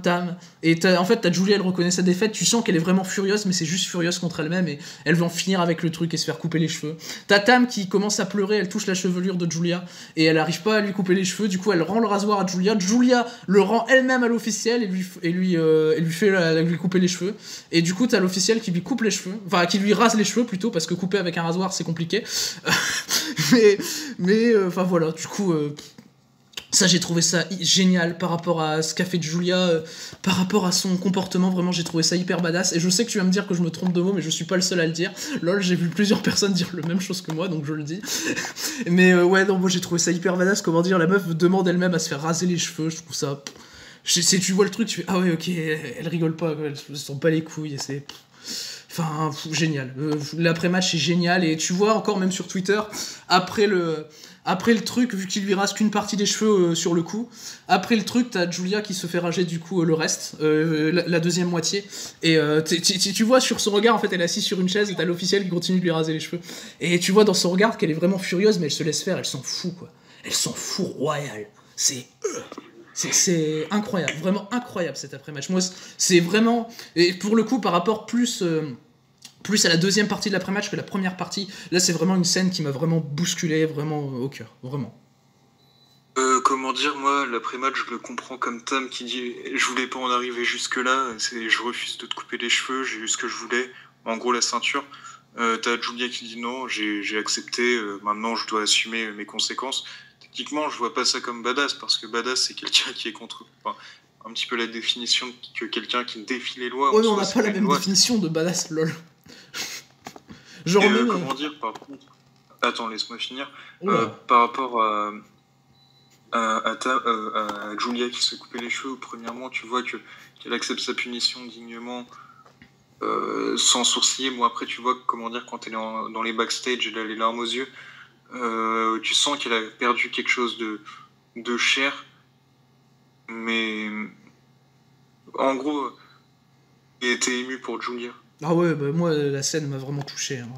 A: Tam. Et en fait, t'as Giulia, elle reconnaît sa défaite. Tu sens qu'elle est vraiment furieuse, mais c'est juste furieuse contre elle-même. Et elle veut en finir avec le truc et se faire couper les cheveux. T'as Tam qui commence à pleurer, elle touche la chevelure de Giulia. Et elle arrive pas à lui couper les cheveux. Du coup, elle rend le rasoir à Giulia. Giulia le rend elle-même à l'officiel et lui couper les cheveux. Et du coup, t'as l'officiel qui lui coupe les cheveux. Enfin, qui lui rase les cheveux plutôt, parce que couper avec un rasoir, c'est compliqué. Enfin voilà, du coup, ça j'ai trouvé ça génial par rapport à ce qu'a fait Giulia, par rapport à son comportement, vraiment j'ai trouvé ça hyper badass. Et je sais que tu vas me dire que je me trompe de mots, mais je suis pas le seul à le dire. Lol, j'ai vu plusieurs personnes dire la même chose que moi, donc je le dis. Mais ouais, non, moi j'ai trouvé ça hyper badass, comment dire, la meuf demande elle-même à se faire raser les cheveux, je trouve ça... Si tu vois le truc, tu fais, ah ouais, ok, elle rigole pas, elle se sent pas les couilles, et c'est... Enfin, génial. L'après-match est génial. Et tu vois encore, même sur Twitter, après le truc, vu qu'il lui rase qu'une partie des cheveux sur le coup, après le truc, t'as Giulia qui se fait rager du coup le reste, la deuxième moitié. Et tu vois sur son regard, en fait, elle est assise sur une chaise et t'as l'officiel qui continue de lui raser les cheveux. Et tu vois dans son regard qu'elle est vraiment furieuse, mais elle se laisse faire, elle s'en fout, quoi. Elle s'en fout royal. C'est incroyable, vraiment incroyable cet après-match. Moi, c'est vraiment... Et pour le coup, par rapport plus à la deuxième partie de l'après-match que la première partie, là, c'est vraiment une scène qui m'a vraiment bousculé, vraiment au cœur, vraiment.
B: Comment dire, moi, l'après-match, je le comprends comme Tam qui dit « Je voulais pas en arriver jusque-là, je refuse de te couper les cheveux, j'ai eu ce que je voulais. » En gros, la ceinture. T'as Giulia qui dit « Non, j'ai accepté, maintenant je dois assumer mes conséquences. » Techniquement, je vois pas ça comme badass, parce que badass, c'est quelqu'un qui est contre... Enfin, un petit peu la définition que quelqu'un qui défie les lois.
A: Ouais, mais on n'a pas la même définition de badass, lol.
B: Genre comment dire, par contre... Attends, laisse-moi finir. Par rapport à Giulia qui se coupait les cheveux, premièrement, tu vois qu'elle accepte sa punition dignement, sans sourciller. Bon, après, tu vois, comment dire, quand elle est dans les backstage, elle a les larmes aux yeux. Tu sens qu'elle a perdu quelque chose de cher, mais en gros, elle était émue pour Giulia.
A: Ah ouais, bah moi la scène m'a vraiment touché, hein.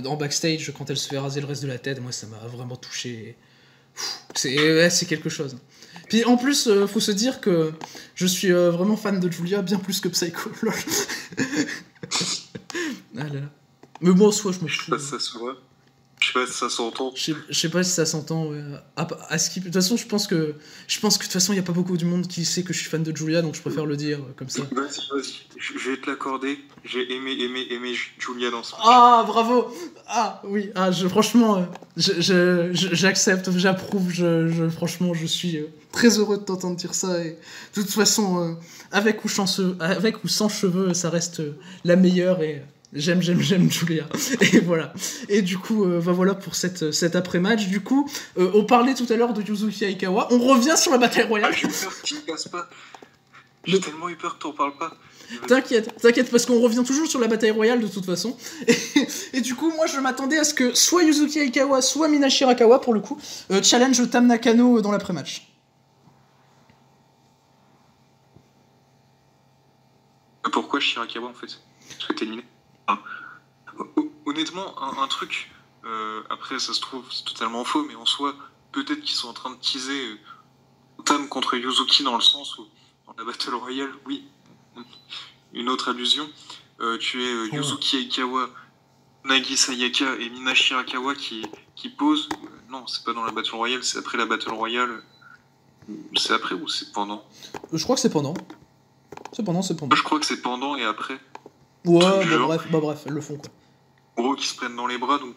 A: En backstage, quand elle se fait raser le reste de la tête, moi ça m'a vraiment touché. C'est quelque chose. Puis en plus, faut se dire que je suis vraiment fan de Giulia, bien plus que Psycho. Ah là là. Mais bon, soit je me fous.
B: Je sais pas si ça se voit. Je sais pas si ça s'entend.
A: Je sais pas si ça s'entend. Ouais. De toute façon, je pense que de toute façon, il y a pas beaucoup du monde qui sait que je suis fan de Giulia, donc je préfère le dire comme ça.
B: Vas-y. Je vais te l'accorder. J'ai aimé Giulia dans ce match.
A: Ah, bravo. Ah, oui. Ah, franchement, j'accepte, j'approuve. Franchement, je suis très heureux de t'entendre dire ça. Et de toute façon, avec ou sans cheveux, ça reste la meilleure et... J'aime Giulia. Et voilà. Et du coup, voilà pour cet après-match. Du coup, on parlait tout à l'heure de Yuzuki Aikawa. On revient sur la bataille royale.
B: J'ai eu peur qu'il ne passe pas. J'ai tellement eu peur que t'en parles pas.
A: T'inquiète, parce qu'on revient toujours sur la bataille royale de toute façon. Et du coup, moi je m'attendais à ce que soit Yuzuki Aikawa, soit Mina Shirakawa, pour le coup, challenge Tam Nakano dans l'après-match.
B: Pourquoi Shirakawa en fait? Parce que t'es éliminé. Honnêtement, un truc, après ça se trouve c'est totalement faux, mais en soi, peut-être qu'ils sont en train de teaser Tam contre Yuzuki dans le sens où dans la Battle Royale, oui, une autre allusion, tu es Yuzuki Aikawa, Nagi Sayaka et Mina Shirakawa qui posent. Non, c'est pas dans la Battle Royale, c'est après la Battle Royale. C'est après ou c'est pendant?
A: Je crois que c'est pendant. C'est pendant.
B: Moi, je crois que c'est pendant et après.
A: Ouais, bref, elles le font quoi.
B: En gros, qui se prennent dans les bras, donc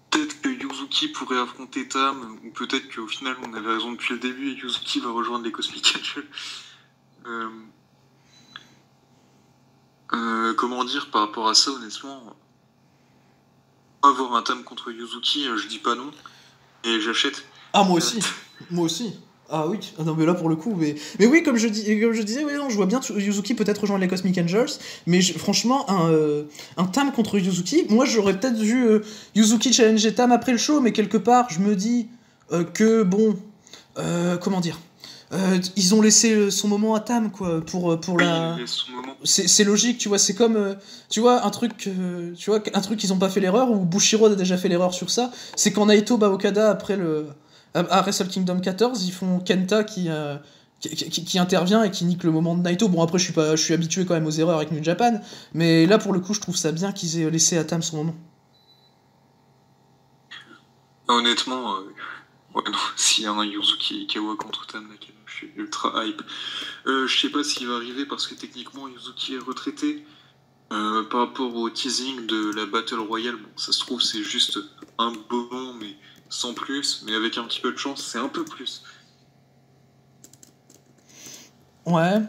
B: peut-être que Yuzuki pourrait affronter Tam, ou peut-être qu'au final on avait raison depuis le début et Yuzuki va rejoindre les Cosmic Angels. Comment dire par rapport à ça, honnêtement, avoir un Tam contre Yuzuki, je dis pas non, et j'achète.
A: Ah, moi aussi. Ah oui, non mais là pour le coup, mais oui, comme je disais, oui, non, je vois bien Yuzuki peut-être rejoindre les Cosmic Angels, mais franchement, un Tam contre Yuzuki, moi j'aurais peut-être vu Yuzuki challenger Tam après le show, mais quelque part, je me dis que, bon, comment dire, ils ont laissé son moment à Tam, quoi, pour la... C'est logique, tu vois, c'est comme, tu vois, un truc qu'ils ont pas fait l'erreur, ou Bushiroad a déjà fait l'erreur sur ça, c'est quand Naito bat Okada après à Wrestle Kingdom 14, ils font Kenta qui intervient et qui nique le moment de Naito. Bon, après, je suis habitué quand même aux erreurs avec New Japan, mais là, pour le coup, je trouve ça bien qu'ils aient laissé à Tam son moment.
B: Honnêtement, ouais, non, s'il y a un Yuzuki Ikawa contre Tam Nakano, je suis ultra hype. Je sais pas s'il va arriver parce que techniquement, Yuzuki est retraité. Par rapport au teasing de la Battle Royale, bon, ça se trouve, c'est juste un beau nom, mais sans plus, mais avec un petit peu de chance, c'est un peu plus.
A: Ouais,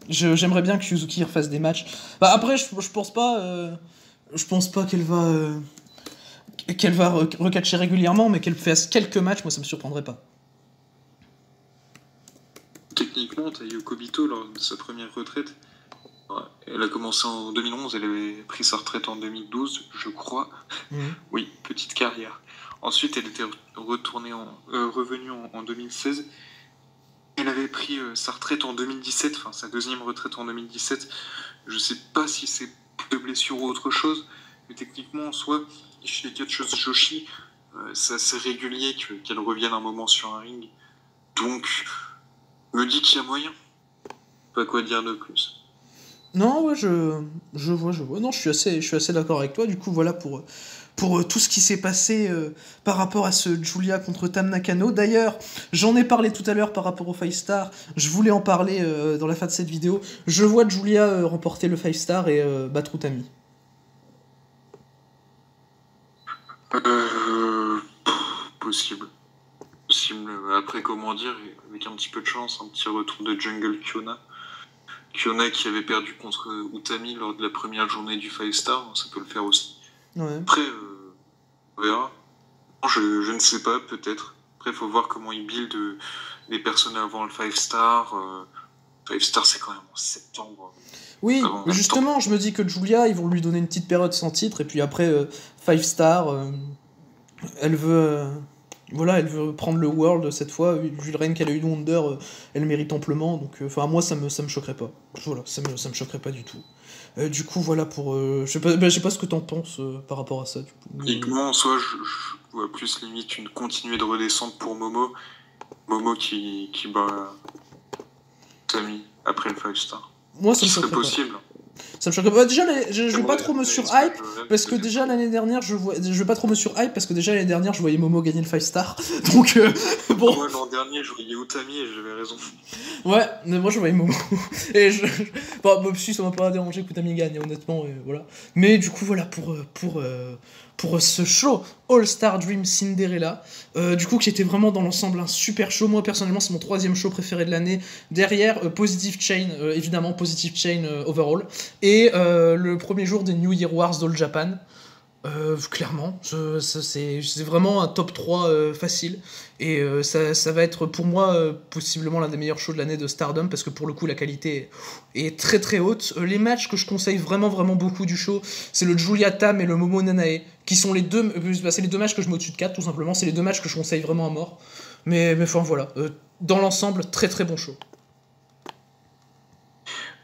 A: j'aimerais bien que Yuzuki refasse des matchs. Bah après, je pense pas qu'elle va recatcher régulièrement, mais qu'elle fasse quelques matchs, moi ça me surprendrait pas.
B: Techniquement, t'as Yoko Bito lors de sa première retraite. Ouais, elle a commencé en 2011, elle avait pris sa retraite en 2012, je crois. Oui, petite carrière. Ensuite, elle était revenue en 2016. Elle avait pris sa retraite en 2017, enfin sa deuxième retraite en 2017. Je sais pas si c'est de blessure ou autre chose, mais techniquement, en soi, chez les catcheuses Joshi, c'est assez régulier qu'elle revienne un moment sur un ring. Donc, me dit qu'il y a moyen. Pas quoi dire de plus.
A: Non, ouais, je vois. Non, je suis assez d'accord avec toi. Du coup, voilà pour tout ce qui s'est passé par rapport à ce Julia contre Tam Nakano. D'ailleurs, j'en ai parlé tout à l'heure par rapport au 5 Star. Je voulais en parler dans la fin de cette vidéo. Je vois Julia remporter le 5 Star et battre Utami.
B: Possible. Après, comment dire, avec un petit peu de chance, un petit retour de Jungle Kiona. Kiona qui avait perdu contre Utami lors de la première journée du 5 Star, ça peut le faire aussi.
A: Ouais.
B: Après, on verra. Je ne sais pas, peut-être. Après, il faut voir comment ils build les personnes avant le 5 Star. 5 Star, c'est quand même en septembre.
A: Oui, justement, je me dis que Julia, ils vont lui donner une petite période sans titre, et puis après, 5 Star, elle veut prendre le World cette fois, vu le règne qu'elle a eu de Wonder, elle mérite amplement, donc moi ça me choquerait pas. Voilà, ça me choquerait pas du tout. Du coup, voilà pour... je sais pas ce que t'en penses par rapport à ça, du coup.
B: Uniquement, en soi, je vois plus limite une continuée de redescente pour Momo. Momo qui bat Utami après le 5 Star.
A: Moi, ça me choquerait
B: possible.
A: Pas. Ça me choque pas. Déjà, je vais pas trop me surhype parce que déjà l'année dernière, je vais pas trop me surhype parce que déjà l'année dernière, je voyais Momo gagner le 5 Star. Donc bon.
B: Moi l'an dernier, je voyais Utami et j'avais raison.
A: Ouais, mais moi je voyais Momo. Et bon, si ça m'a pas dérangé que Utami gagne, honnêtement, voilà. Mais du coup, voilà pour ce show All Star Dream Cinderella, du coup qui était vraiment dans l'ensemble un super show. Moi personnellement c'est mon 3e show préféré de l'année, derrière Positive Chain, évidemment Positive Chain overall, et le premier jour des New Year Wars d'All Japan. Clairement, c'est vraiment un top 3 facile, et ça va être pour moi possiblement l'un des meilleurs shows de l'année de Stardom, parce que pour le coup la qualité est très très haute. Les matchs que je conseille vraiment beaucoup du show, c'est le Julia Tam et le Momo Nanae, qui sont les deux, c'est les deux matchs que je mets au-dessus de 4 tout simplement, c'est les deux matchs que je conseille vraiment à mort, mais enfin voilà, dans l'ensemble très très bon show.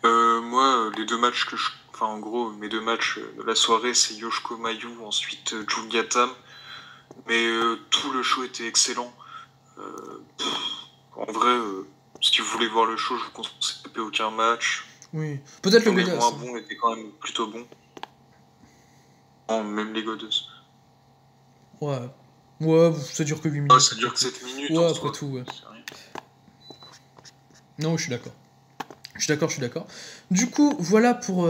B: Moi les deux matchs en gros, mes deux matchs de la soirée, c'est Yoshiko Mayu, ensuite Julia Tam. Mais tout le show était excellent. En vrai, si vous voulez voir le show, je vous conseille de taper aucun match.
A: Oui, peut-être le Goddess.
B: Les moins bons étaient quand même plutôt bons. Non, même les Goddess.
A: Ouais. Ouais, ça dure que 8 minutes.
B: Ouais, ça dure que 7 minutes.
A: Ouais, après tout, ouais. Non, je suis d'accord. Je suis d'accord. Du coup, voilà pour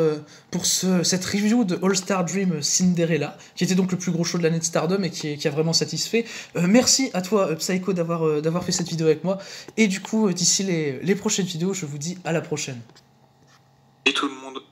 A: cette review de All-Star Dream Cinderella, qui était donc le plus gros show de l'année de Stardom et qui a vraiment satisfait. Merci à toi, Psycho, d'avoir fait cette vidéo avec moi. Et du coup, d'ici les prochaines vidéos, je vous dis à la prochaine.
B: Et tout le monde.